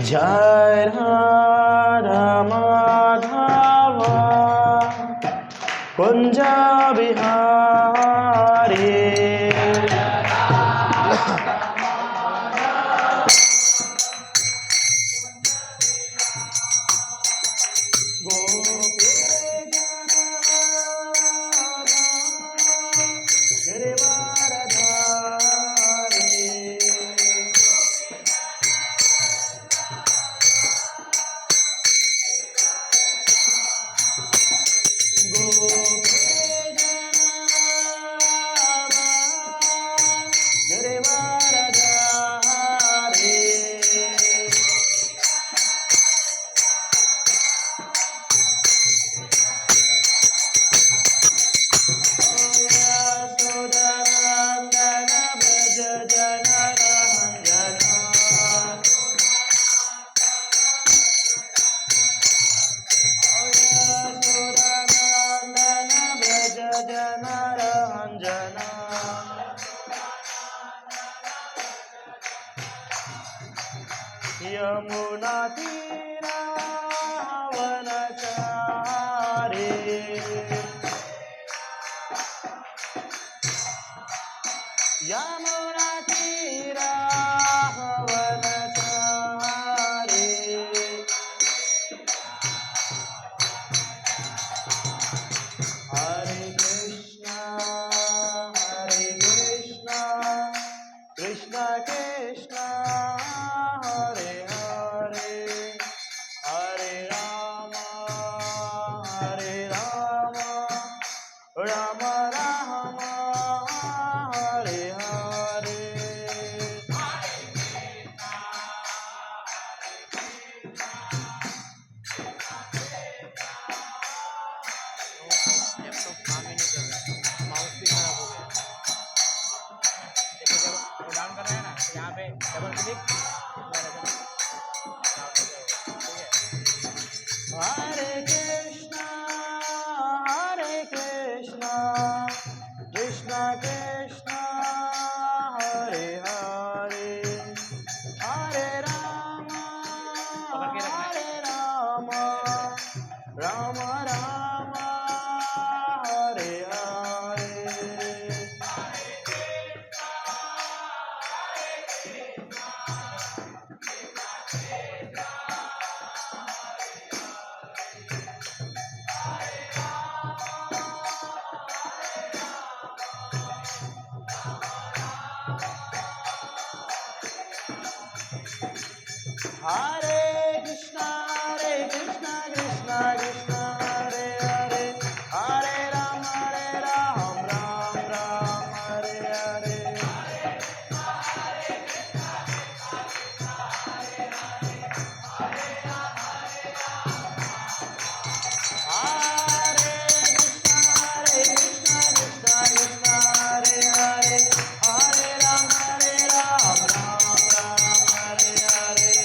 जय राधा माधव कुंज बिहारी। यमुना तीरा वनचारी यमुना तीरा वनचारी हरे कृष्णा कृष्ण कृष्ण हरे हरे हरे राम राम राम हरे हरे। लैपटॉप काम ही नहीं कर रहा, माउस भी खराब हो गया। देखो जब डाउन कर रहे हैं ना, यहाँ पे डबल क्लिक हरे कृष्णा कृष्ण कृष्ण हरे हरे हरे राम राम राम हरे हरे। हरे कृष्णा कृष्ण कृष्ण हरे हरे हरे राम राम राम हरे हरे। हरे कृष्णा कृष्ण कृष्ण हरे हरे हरे राम राम हरे हरे।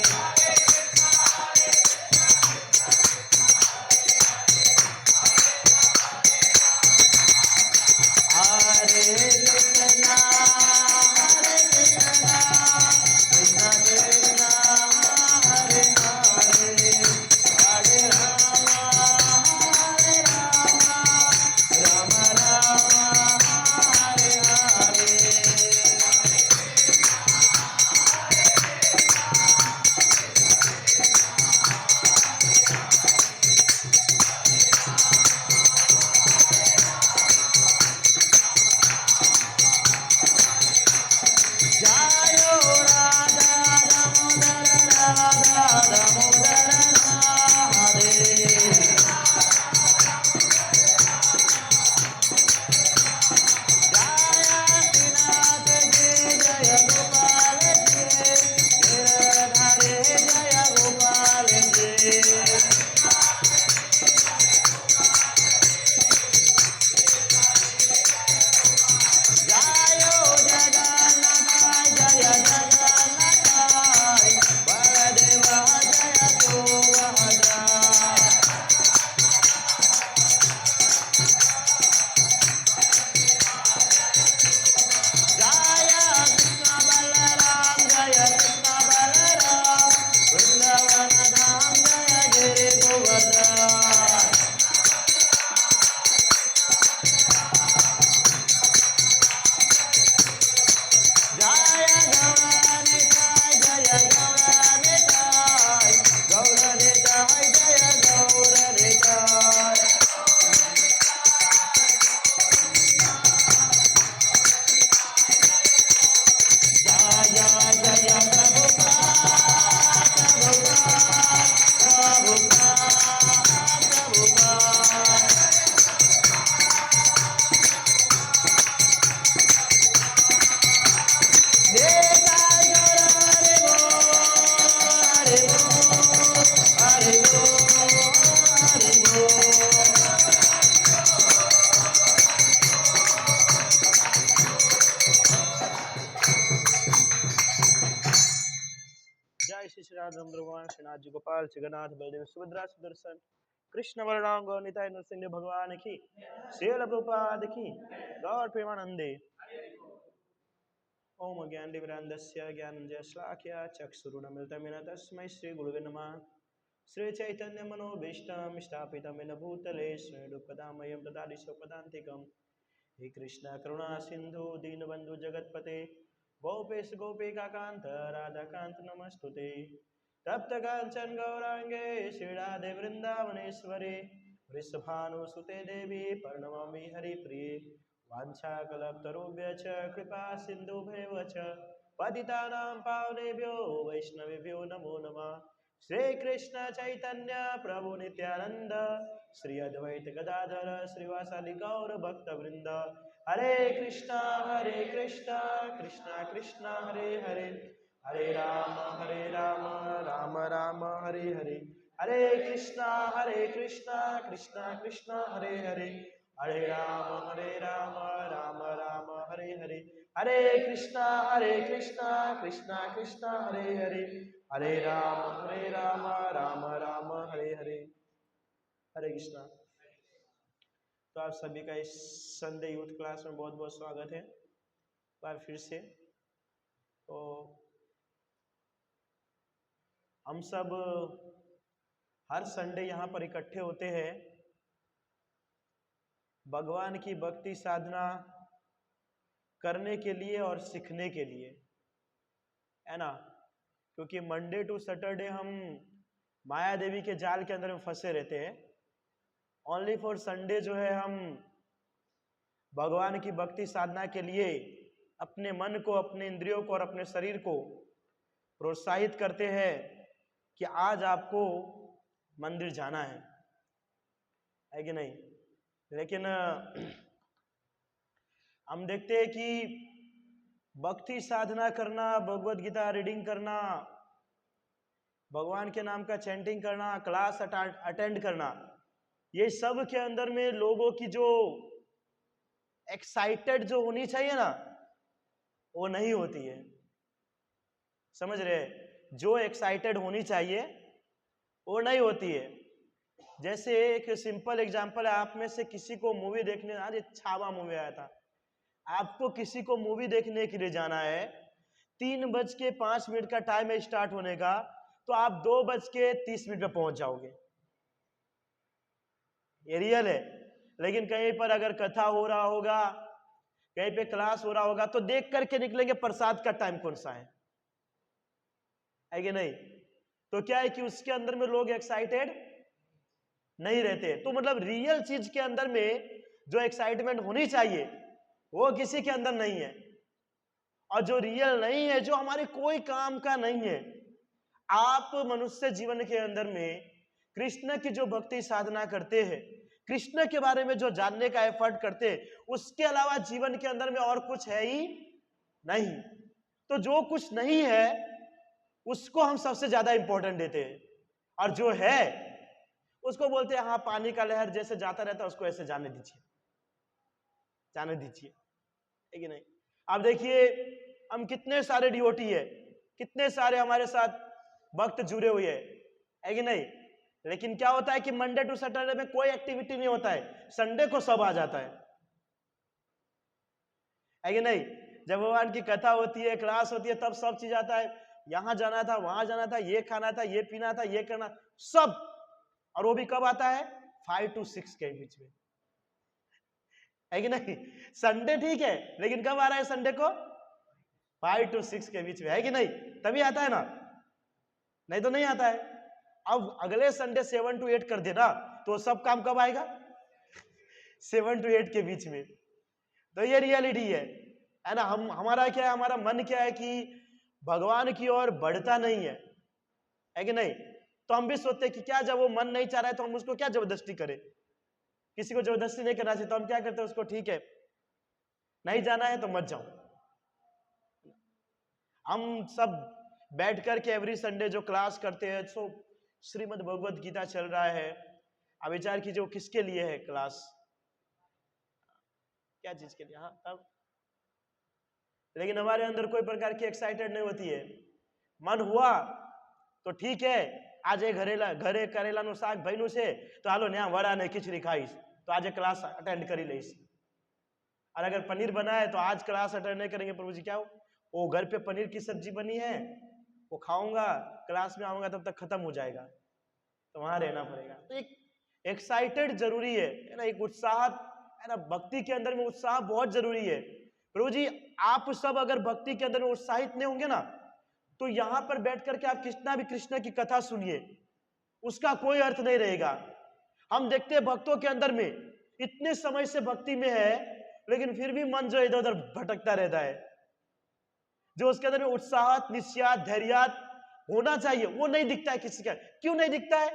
राधम भगवान श्रीनाथ जी गोपाल जगन्नाथ बलदेव सुभद्रा सुदर्शन कृष्ण बलराम गौर निताय नरसिंह भगवान की श्रील प्रभुपाद की गौर प्रेमानंदे। ओम ज्ञानदिव्यान्दस्य ज्ञानञ्जयश्लाघ्या चक्षुरुन्मिलितं तस्मै श्रीगुरुवे नमः। श्रीचैतन्यमनोभीष्टं स्थापितं येन भूतले श्रीरूपदामयं ददाति स्वपदान्तिकम्। हे कृष्ण करुणा सिंधु दीनबंधु जगतपते गोपेश गोपिकाकांत राधाकांत नमस्तुते। तप्त कांचन गौरांगे श्रीराधे वृंदावनेश्वरे वृषभानुसुते देवी प्रणमामि हरिप्रिये। वाञ्छाकल्पतरुभ्यश्च कृपा सिन्धुभ्येव च पतितानां पावनेभ्यो वैष्णवेभ्यो नमो नमः। श्री कृष्ण चैतन्य प्रभु नित्यानंद श्री अद्वैत गदाधर श्रीवासादि गौर भक्त वृंद हरे कृष्णा कृष्णा कृष्णा हरे हरे हरे राम राम राम हरे हरे हरे कृष्णा कृष्णा कृष्णा हरे हरे हरे राम राम राम हरे हरे हरे कृष्णा कृष्णा कृष्णा हरे हरे हरे राम राम राम हरे हरे हरे कृष्णा। तो आप सभी का इस संडे यूथ क्लास में बहुत बहुत स्वागत है बार फिर से। तो हम सब हर संडे यहाँ पर इकट्ठे होते हैं भगवान की भक्ति साधना करने के लिए और सीखने के लिए, है ना। क्योंकि मंडे टू सैटरडे हम माया देवी के जाल के अंदर में फंसे रहते हैं। ओनली फॉर संडे जो है हम भगवान की भक्ति साधना के लिए अपने मन को, अपने इंद्रियों को और अपने शरीर को प्रोत्साहित करते हैं कि आज आपको मंदिर जाना है कि नहीं। लेकिन हम देखते हैं कि भक्ति साधना करना, भगवत गीता रीडिंग करना, भगवान के नाम का चैंटिंग करना, क्लास अटेंड करना, ये सब के अंदर में लोगों की जो एक्साइटेड जो होनी चाहिए ना, वो नहीं होती है। समझ रहे? जो एक्साइटेड होनी चाहिए वो नहीं होती है। जैसे एक सिंपल एग्जांपल है, आप में से किसी को मूवी देखने, आज छावा मूवी आया था, आपको किसी को मूवी देखने के लिए जाना है, 3:05 का टाइम है स्टार्ट होने का, तो आप 2:30 पे पहुंच जाओगे। ये रियल है। लेकिन कहीं पर अगर कथा हो रहा होगा, कहीं पे क्लास हो रहा होगा, तो देख करके निकलेंगे प्रसाद का टाइम कौन सा है कि नहीं। तो क्या है कि उसके अंदर में लोग एक्साइटेड नहीं रहते। तो मतलब रियल चीज के अंदर में जो एक्साइटमेंट होनी चाहिए वो किसी के अंदर नहीं है। और जो रियल नहीं है, जो हमारे कोई काम का नहीं है, आप मनुष्य जीवन के अंदर में कृष्ण की जो भक्ति साधना करते हैं, कृष्ण के बारे में जो जानने का एफर्ट करते हैं, उसके अलावा जीवन के अंदर में और कुछ है ही नहीं। तो जो कुछ नहीं है उसको हम सबसे ज्यादा इंपॉर्टेंट देते हैं, और जो है उसको बोलते हैं हाँ पानी का लहर जैसे जाता रहता है, उसको ऐसे जाने दीजिए, जाने दीजिए, है कि नहीं। आप देखिए हम कितने सारे डिवोटी है, कितने सारे हमारे साथ भक्त जुड़े हुए है कि नहीं। लेकिन क्या होता है कि मंडे टू सैटरडे में कोई एक्टिविटी नहीं होता है, संडे को सब आ जाता है कि नहीं। जब भगवान की कथा होती है, क्लास होती है, तब सब चीज आता है, यहां जाना था, वहां जाना था, ये खाना था, ये पीना था, ये करना, सब। और वो भी कब आता है? 5 to 6 के बीच में, है कि नहीं। संडे ठीक है, लेकिन कब आ रहा है संडे को? 5 to 6 के बीच में, है कि नहीं। तभी आता है ना, नहीं तो नहीं आता है। अब अगले संडे 7 to 8 कर देना, तो सब काम कब आएगा? 7 to 8 के बीच में। तो ये रियलिटी है ना। हमारा क्या है, हमारा मन क्या है कि भगवान की ओर बढ़ता नहीं है कि नहीं। तो हम भी सोचते हैं कि क्या जब वो मन नहीं चाह रहा है तो हम उसको क्या जबरदस्ती करें। किसी को जबरदस्ती नहीं करना चाहिए, तो हम क्या करते हैं उसको, ठीक है नहीं जाना है तो मत जाओ। हम सब बैठ कर के एवरी संडे जो क्लास करते हैं, सो श्रीमद् भगवत गीता चल रहा है। अब विचार कीजिए वो किसके लिए है क्लास, क्या चीज के लिए। हाँ तब, लेकिन हमारे अंदर कोई प्रकार की एक्साइटेड नहीं होती है। मन हुआ तो ठीक है, आज घरे करेलाનું શાક બન્યું છે તો હાલો ન્યા વડા ને ખીચડી ખાઈશ, तो आज क्लास अटेंड करी लईश। और अगर पनीर बना है तो आज क्लास अटेंड नहीं करेंगे, प्रभु जी क्या हो, वो घर पे पनीर की सब्जी बनी है वो खाऊंगा, क्लास में आऊंगा तब तक खत्म हो जाएगा, तो वहां रहना पड़ेगा। तो एक एक्साइटेड जरूरी है ना, एक उत्साह है ना, भक्ति के अंदर में उत्साह बहुत जरूरी है। प्रभु जी आप सब अगर भक्ति के अंदर में उत्साहित नहीं होंगे ना, तो यहां पर बैठ करके आप कितना भी कृष्ण की कथा सुनिए, उसका कोई अर्थ नहीं रहेगा। हम देखते हैं भक्तों के अंदर में इतने समय से भक्ति में है, लेकिन फिर भी मन जो इधर उधर भटकता रहता है। जो उसके अंदर में उत्साह, निश्चय, धैर्य होना चाहिए वो नहीं दिखता है किसी का। क्यों नहीं दिखता है?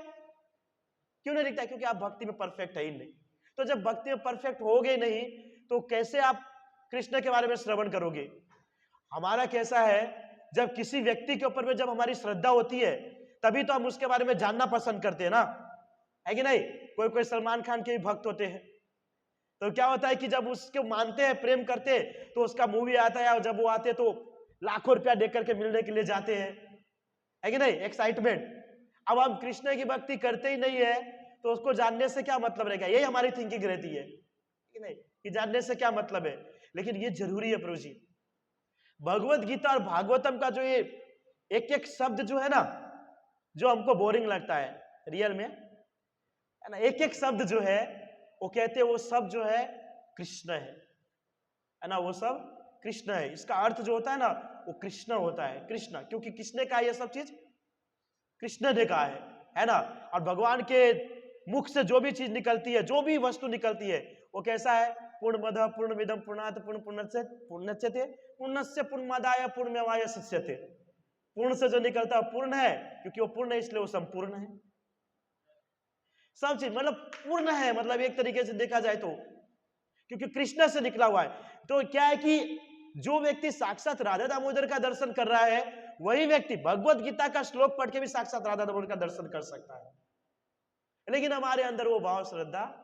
क्यों नहीं दिखता है? क्योंकि आप भक्ति में परफेक्ट है ही नहीं। तो जब भक्ति में परफेक्ट होगे नहीं तो कैसे आप कृष्ण के बारे में श्रवण करोगे? हमारा कैसा है, जब किसी व्यक्ति के ऊपर में जब हमारी श्रद्धा होती है तभी तो हम उसके बारे में जानना पसंद करते हैं ना, है कि नहीं? कोई कोई सलमान खान के भी भक्त होते हैं, तो क्या होता है कि जब उसको मानते हैं, प्रेम करते हैं, तो उसका मूवी आता है और जब वो आते हैं तो लाखों रुपया देकर के मिलने के लिए जाते हैं, है कि नहीं? एक्साइटमेंट। अब हम कृष्ण की भक्ति करते ही नहीं है तो उसको जानने से क्या मतलब रहेगा? यही हमारी थिंकिंग रहती है कि नहीं, कि जानने से क्या मतलब है। लेकिन ये जरूरी है प्रभु जी। भगवत गीता और भागवतम का जो ये एक एक शब्द जो है ना, जो हमको बोरिंग लगता है रियल में, है ना, एक एक शब्द जो है वो कहते हैं वो सब जो है कृष्ण है ना, वो सब कृष्ण है। इसका अर्थ जो होता है ना वो कृष्ण होता है, कृष्ण, क्योंकि किसने कहा ये सब चीज? कृष्ण ने कहा है ना। और भगवान के मुख से जो भी चीज निकलती है, जो भी वस्तु निकलती है, वो कैसा है? पूर्णमदः पूर्णमिदं पूर्णात् पूर्णमुदच्यते पूर्णस्य पूर्णमादाय पूर्णमेवाय शिष्यते। पूर्ण से जो निकलता है पूर्ण है, क्योंकि वो पूर्ण है इसलिए वो संपूर्ण है। सब चीज मतलब पूर्ण है, मतलब एक तरीके से देखा जाए तो, क्योंकि कृष्ण से निकला हुआ है। तो क्या है कि जो व्यक्ति साक्षात राधा दामोदर का दर्शन कर रहा है, वही व्यक्ति भगवत गीता का श्लोक पढ़ के भी साक्षात राधा दामोदर का दर्शन कर सकता है। लेकिन हमारे अंदर वो भाव श्रद्धा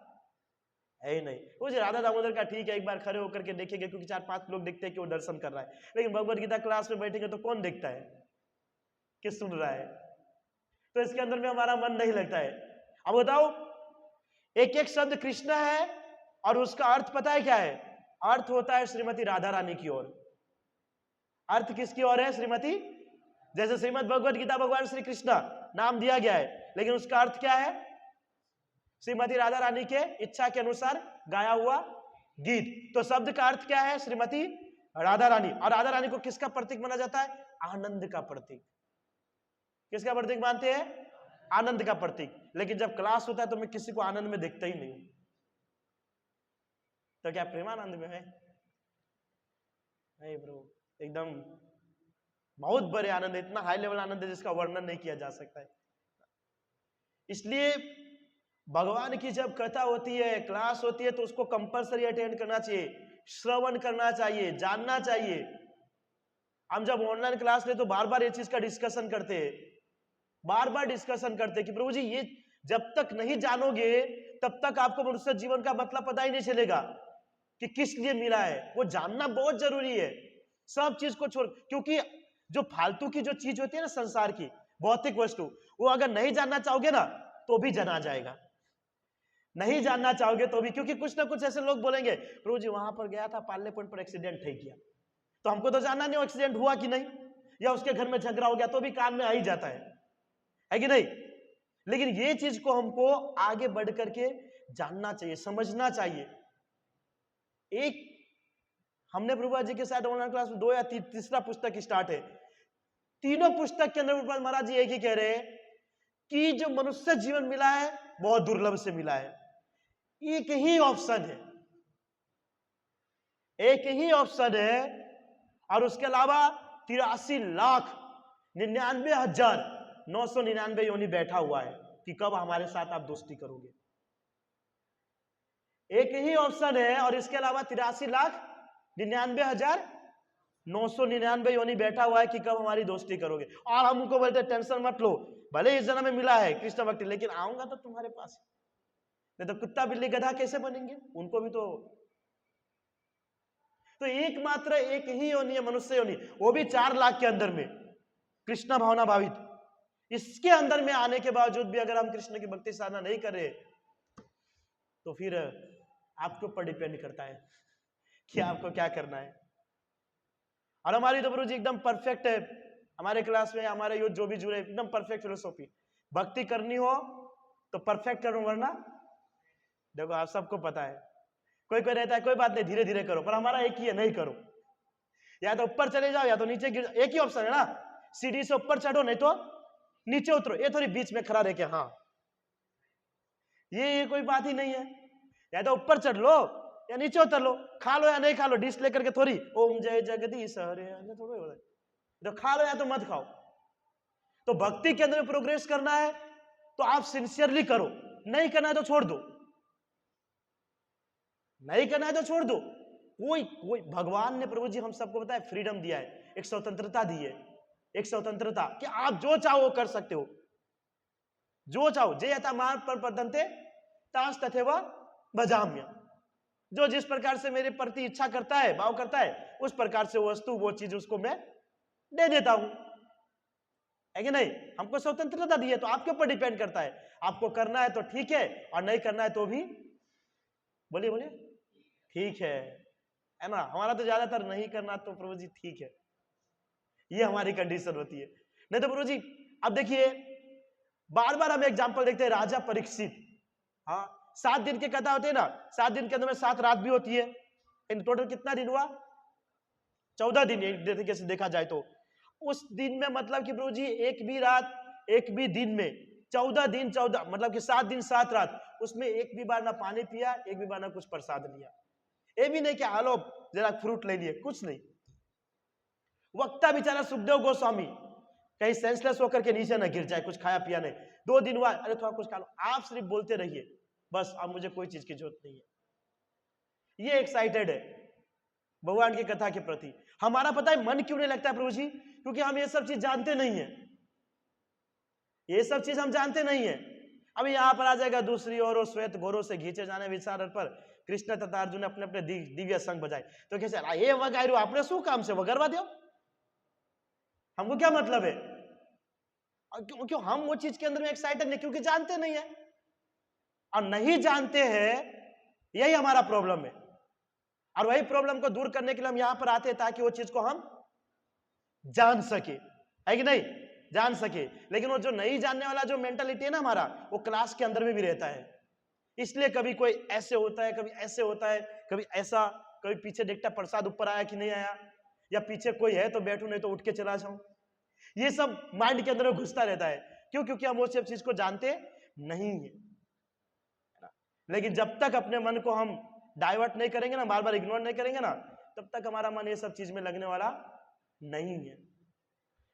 है ही नहीं। वो जो राधा दामोदर का ठीक है, एक बार खड़े होकर के देखेंगे, क्योंकि 4-5 लोग देखते हैं कि वो दर्शन कर रहा है, लेकिन भगवत गीता क्लास में बैठेंगे तो कौन देखता है कि सुन रहा है? तो इसके अंदर में हमारा मन नहीं लगता है। अब बताओ, एक एक शब्द कृष्ण है और उसका अर्थ पता है क्या है? अर्थ होता है श्रीमती राधा रानी की ओर। अर्थ किसकी ओर है? श्रीमती। जैसे श्रीमद् भगवत गीता भगवान श्री कृष्ण नाम दिया गया है, लेकिन उसका अर्थ क्या है? श्रीमती राधा रानी के इच्छा के अनुसार गाया हुआ गीत। तो शब्द का अर्थ क्या है? श्रीमती राधा रानी। और राधा रानी को किसका प्रतीक माना जाता है? आनंद का प्रतीक। किसका प्रतीक मानते हैं? आनंद का प्रतीक। लेकिन जब क्लास होता है तो मैं किसी को आनंद में देखता ही नहीं। तो क्या प्रेमानंद में है? नहीं ब्रो, एकदम बहुत बड़े आनंद है, इतना हाई लेवल आनंद है जिसका वर्णन नहीं किया जा सकता है। इसलिए भगवान की जब कथा होती है, क्लास होती है, तो उसको कंपलसरी अटेंड करना चाहिए, श्रवण करना चाहिए, जानना चाहिए। हम जब ऑनलाइन क्लास ले तो बार बार ये चीज का डिस्कशन करते हैं, बार बार डिस्कशन करते हैं कि प्रभु जी ये जब तक नहीं जानोगे तब तक आपको मनुष्य जीवन का मतलब पता ही नहीं चलेगा कि किस लिए मिला है। वो जानना बहुत जरूरी है, सब चीज को छोड़। क्योंकि जो फालतू की जो चीज होती है ना, संसार की भौतिक वस्तु, वो अगर नहीं जानना चाहोगे ना तो भी जना जाएगा, नहीं जानना चाहोगे तो भी। क्योंकि कुछ ना कुछ ऐसे लोग बोलेंगे, प्रभु जी वहां पर गया था, पार्ले पॉइंट पर एक्सीडेंट नहीं किया, तो हमको तो जानना नहीं एक्सीडेंट हुआ कि नहीं, या उसके घर में झगड़ा हो गया तो भी कान में आ ही जाता है कि नहीं। लेकिन ये चीज को हमको आगे बढ़ करके जानना चाहिए, समझना चाहिए। एक हमने प्रभुपाद जी के साथ ऑनलाइन क्लास में 2 या 3 पुस्तक स्टार्ट है, तीनों पुस्तक के अंदर प्रभुपाद महाराज जी एक ही कह रहे हैं कि जो मनुष्य जीवन मिला है बहुत दुर्लभ से मिला है। एक ही ऑप्शन है, एक ही ऑप्शन है, और उसके अलावा 83,99,999 योनि बैठा हुआ है कि कब हमारे साथ आप दोस्ती करोगे। एक ही ऑप्शन है, और इसके अलावा 83,99,999 योनि बैठा हुआ है कि कब हमारी दोस्ती करोगे। और हम उनको बोलते टेंशन मत लो, भले इस जन्म में मिला है कृष्ण भक्ति, लेकिन आऊंगा तो तुम्हारे पास, नहीं तो कुत्ता बिल्ली गधा कैसे बनेंगे? उनको भी तो एकमात्र एक ही योनि है, मनुष्य योनि, वो भी 4 लाख के अंदर में कृष्ण भावना भावित। इसके अंदर में आने के बावजूद भी अगर हम कृष्ण की भक्ति साधना नहीं कर रहे, तो फिर आपके ऊपर डिपेंड करता है कि आपको क्या करना है। और हमारी तो प्रभु जी एकदम परफेक्ट है, हमारे क्लास में हमारे यूथ जो भी जुड़े एकदम परफेक्ट फिलोसॉफी, भक्ति करनी हो तो परफेक्ट करो, वरना देखो आप सबको पता है, कोई कोई रहता है कोई बात नहीं धीरे धीरे करो, पर हमारा एक ही है, नहीं करो, या तो ऊपर चले जाओ या तो नीचे गिर, एक ही ऑप्शन है ना, सीढ़ी से ऊपर चढ़ो नहीं तो नीचे उतरो, ये थोड़ी बीच में खड़ा रह के, हाँ ये कोई बात ही नहीं है, या तो ऊपर चढ़ लो या नीचे उतर लो, खा लो या नहीं खा लो, डिश लेकर के थोड़ी ओम जय जगदीश हरे थोड़ी हो, तो खा लो या तो मत खाओ। तो भक्ति के अंदर प्रोग्रेस करना है तो आप सिंसियरली करो, नहीं करना है तो छोड़ दो, नहीं करना है तो छोड़ दो। कोई कोई भगवान ने प्रभु जी हम सबको बताया फ्रीडम दिया है, एक स्वतंत्रता दी है, एक स्वतंत्रता कि आप जो चाहो वो कर सकते हो, जो चाहो। जे यथा मार्ग पर पदंते तास तथैव भजाम्य, जो जिस प्रकार से मेरे प्रति इच्छा करता है, भाव करता है, उस प्रकार से वस्तु वो चीज उसको मैं दे देता हूं, है कि नहीं। हमको स्वतंत्रता दी है, तो आपके ऊपर डिपेंड करता है, आपको करना है तो ठीक है, और नहीं करना है तो भी बोलिए बोलिए ठीक है ना। हमारा तो ज्यादातर नहीं करना तो प्रभु जी ठीक है, ये हमारी कंडीशन होती है। नहीं तो प्रभु जी अब देखिए बार बार हम एग्जांपल देखते हैं, राजा परीक्षित, हाँ 7 दिन की कथा होती है ना, 7 दिन के अंदर में 7 रात भी होती है, इन टोटल कितना दिन हुआ, 14 दिन एक तरीके से देखा जाए तो। उस दिन में मतलब कि प्रभु जी एक भी रात एक भी दिन में 14 दिन 14 मतलब कि 7 दिन 7 रात, उसमें एक भी बार ना पानी पिया, एक भी बार ना कुछ प्रसाद लिया, ये भी नहीं कि हालो जरा फ्रूट ले लिए, कुछ नहीं। वक्ता बेचारा सुखदेव गोस्वामी कहीं सेंसलेस होकर के नीचे ना गिर जाए, कुछ खाया पिया नहीं, 2 दिन हुआ, अरे थोड़ा कुछ खा लो, आप सिर्फ बोलते रहिए बस, अब मुझे कोई चीज की जरूरत नहीं है। ये एक्साइटेड है भगवान की कथा के प्रति। हमारा पता है मन क्यों नहीं लगता है प्रभु जी, क्योंकि हम ये सब चीज जानते नहीं है, ये सब चीज हम जानते नहीं है। अभी यहाँ पर आ जाएगा दूसरी ओर श्वेत घोरों से घींचे जाने विचार पर कृष्ण तथा अर्जुन अपने अपने दिव्य संग बजाए, तो कैसे ये वगायरू आपने शू काम से वगरवा दियो, हमको क्या मतलब है। क्यों हम वो चीज के अंदर में एक्साइटेड नहीं, क्योंकि जानते नहीं है, और नहीं जानते हैं, यही हमारा प्रॉब्लम है। और वही प्रॉब्लम को दूर करने के लिए हम यहां पर आते हैं, ताकि वो चीज को हम जान सके, है कि नहीं, जान सके। लेकिन वो जो नहीं जानने वाला जो मेंटालिटी है ना हमारा, वो क्लास के अंदर में भी रहता है। इसलिए कभी कोई ऐसे होता है, कभी ऐसे होता है, कभी ऐसा, कभी पीछे देखता प्रसाद ऊपर आया कि नहीं आया, या पीछे कोई है तो बैठू नहीं तो उठ के चला जाऊं, ये सब माइंड के अंदर घुसता रहता है। क्यों, क्योंकि हम वो सब चीज को जानते नहीं है। लेकिन जब तक अपने मन को हम डाइवर्ट नहीं करेंगे ना, बार बार इग्नोर नहीं करेंगे ना, तब तक हमारा मन ये सब चीज में लगने वाला नहीं है।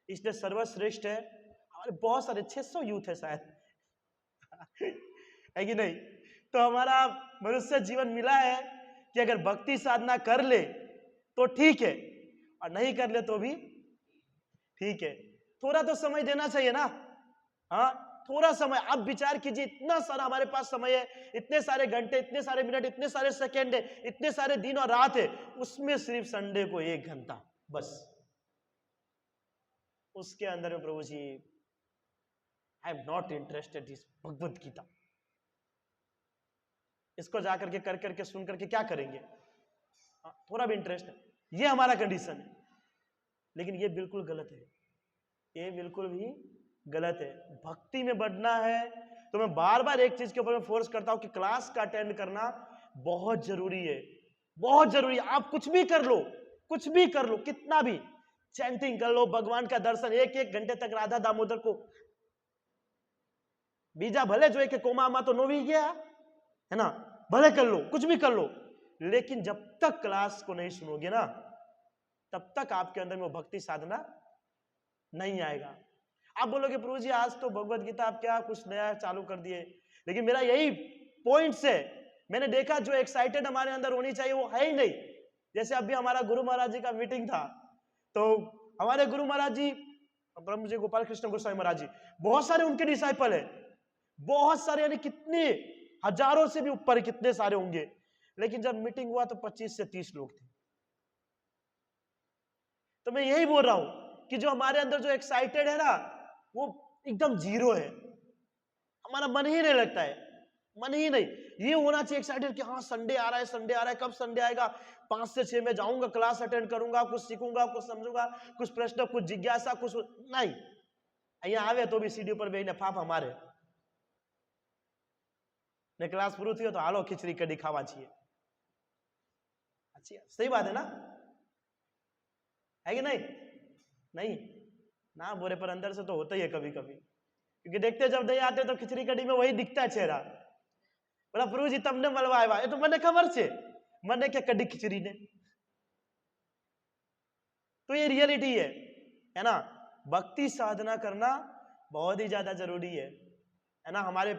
इसलिए सर्वश्रेष्ठ है, हमारे बहुत सारे 600 यूथ है शायद है कि नहीं। तो हमारा मनुष्य जीवन मिला है कि अगर भक्ति साधना कर ले तो ठीक है, और नहीं कर ले तो भी ठीक है। थोड़ा तो समय देना चाहिए ना, हाँ थोड़ा समय। आप विचार कीजिए, इतना सारा हमारे पास समय है, इतने सारे घंटे, इतने सारे मिनट, इतने सारे सेकंड है, इतने सारे दिन और रात है, उसमें सिर्फ संडे को 1 घंटा बस, उसके अंदर में प्रभु जी आई एम नॉट इंटरेस्टेड इस भगवत गीता, इसको जाकर के कर करके सुन करके क्या करेंगे, थोड़ा भी इंटरेस्ट है, ये हमारा कंडीशन है। लेकिन ये बिल्कुल गलत है, ये बिल्कुल भी गलत है। भक्ति में बढ़ना है तो मैं बार बार एक चीज के ऊपर फोर्स करता हूं कि क्लास का अटेंड करना बहुत जरूरी है, बहुत जरूरी है। आप कुछ भी कर लो, कुछ भी कर लो, कितना भी चैंटिंग कर लो, भगवान का दर्शन 1-1 घंटे तक राधा दामोदर को बीजा भले जो एक कोमा मा तो नो भी गया है ना, भले कर लो, कुछ भी कर लो, लेकिन जब तक क्लास को नहीं सुनोगे ना, तब तक आपके अंदर में वो भक्ति साधना नहीं आएगा। आप बोलोगे प्रभु जी आज तो भगवत गीता आप क्या कुछ नया चालू कर दिए, लेकिन मेरा यही पॉइंट है, मैंने देखा जो एक्साइटेड हमारे अंदर होनी चाहिए वो है ही नहीं। जैसे अभी हमारा गुरु महाराज जी का मीटिंग था, तो हमारे गुरु महाराज जी ब्रह्म जी गोपाल कृष्ण गोस्वामी महाराज जी, बहुत सारे उनके डिसाइपल है, बहुत सारे, यानी कितने हजारों से भी ऊपर कितने सारे होंगे, लेकिन जब मीटिंग हुआ तो 25 से 30 लोग थे। तो मैं यही बोल रहा हूं कि जो हमारे अंदर जो एक्साइटेड है ना, वो एकदम जीरो है, हमारा मन ही नहीं लगता है, मन ही नहीं। ये होना चाहिए एक्साइटेड कि हाँ संडे आ रहा है, संडे आ रहा है, कब संडे आएगा, 5 से 6 में जाऊंगा, क्लास अटेंड करूंगा, कुछ सीखूंगा, कुछ समझूंगा, कुछ प्रश्न, कुछ जिज्ञासा, कुछ नहीं। અહીંયા આવે તો બી સીડી ઉપર બેહીને ફાફા મારે ને ક્લાસ પૂરું થયો તો હાલો ખીચડી કઢી ખાવા છીએ। अच्छी सही बात है ना, है कि नहीं? नहीं ना बोरे पर अंदर से तो होता ही है कभी कभी, क्योंकि देखते जब नहीं आते तो खिचड़ी कढ़ी में वही दिखता है चेहरा, बोला प्रभु जी तमने મળવા આવ્યા, એ તો મને ખબર છે, મને કે કઢી ખીચડી ने। तो ये रियलिटी है ना। भक्ति साधना करना बहुत ही ज्यादा जरूरी है ना। हमारे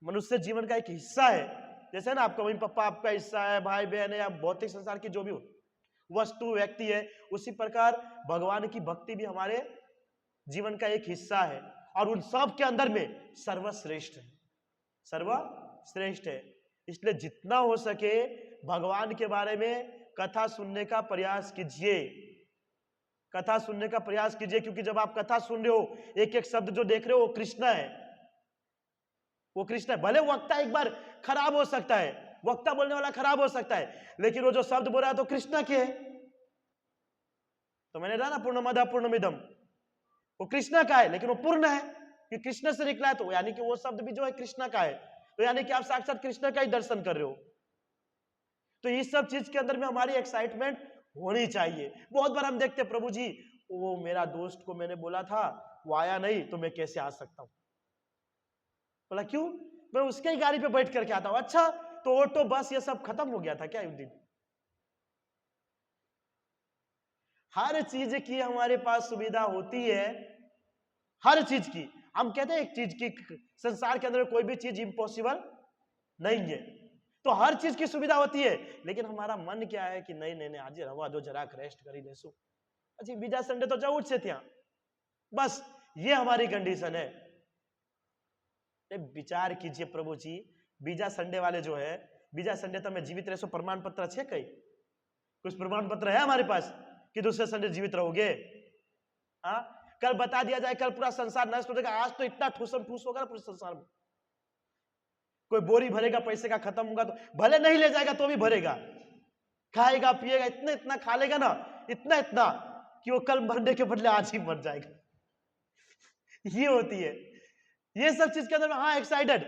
मनुष्य जीवन का एक हिस्सा है, जैसे ना आपका मम्मी पापा आपका हिस्सा है, भाई बहन है, या भौतिक संसार की जो भी वस्तु व्यक्ति है, उसी प्रकार भगवान की भक्ति भी हमारे जीवन का एक हिस्सा है, और उन सब के अंदर में सर्वश्रेष्ठ है, सर्वश्रेष्ठ है। इसलिए जितना हो सके भगवान के बारे में कथा सुनने का प्रयास कीजिए, कथा सुनने का प्रयास कीजिए, क्योंकि जब आप कथा सुन रहे हो, एक एक शब्द जो देख रहे हो वो कृष्ण है, वो कृष्ण है। भले वक्ता एक बार खराब हो सकता है, वक्ता बोलने वाला खराब हो सकता है, लेकिन वो जो शब्द बोल रहा है तो कृष्ण के है। तो मैंने कहा ना पूर्णमदः पूर्णमिदम्, वो कृष्ण का है, लेकिन वो पूर्ण है कि कृष्ण से निकला है, तो यानी कि वो शब्द भी जो है कृष्ण का है, तो यानी कि आप साक्षात कृष्ण का ही दर्शन कर रहे हो। तो इस सब चीज के अंदर में हमारी एक्साइटमेंट होनी चाहिए। बहुत बार हम देखते हैं प्रभु जी वो मेरा दोस्त को मैंने बोला था वो आया नहीं, तो मैं कैसे आ सकता हूं? बोला क्यों? मैं उसके ही गाड़ी पे बैठ करके आता हूं। अच्छा तो ऑटो बस ये सब खत्म हो गया था क्या उस दिन? हर चीज की हमारे पास सुविधा होती है, हर चीज की। हम कहते हैं एक चीज की, संसार के अंदर कोई भी चीज इम्पॉसिबल नहीं है, तो हर चीज की सुविधा होती है, लेकिन हमारा मन क्या है कि नहीं नहीं नहीं आज रवा दो, જરાક रेस्ट કરી લેશું, પછી બીજા સન્ડે તો જવું જ છે ત્યાં, बस ये हमारी कंडीशन है। विचार कीजिए प्रभु जी बीजा संडे वाले जो है, बीजा संडे तो मैं जीवित रहशो प्रमाण पत्र है कई? कुछ प्रमाण पत्र है हमारे पास कि दूसरे संडे जीवित रहोगे? हाँ कल बता दिया जाए कल पूरा संसार नष्ट हो जाएगा, आज तो इतना ठूसम ठूस होगा ना पूरे संसार में, कोई बोरी भरेगा पैसे का, खत्म होगा तो भले नहीं ले जाएगा तो भी भरेगा, खाएगा पिएगा, इतना इतना खा लेगा ना, इतना इतना कि वो कल मरने के बदले आज ही मर जाएगा। ये होती है, ये सब चीज के अंदर हाँ एक्साइटेड,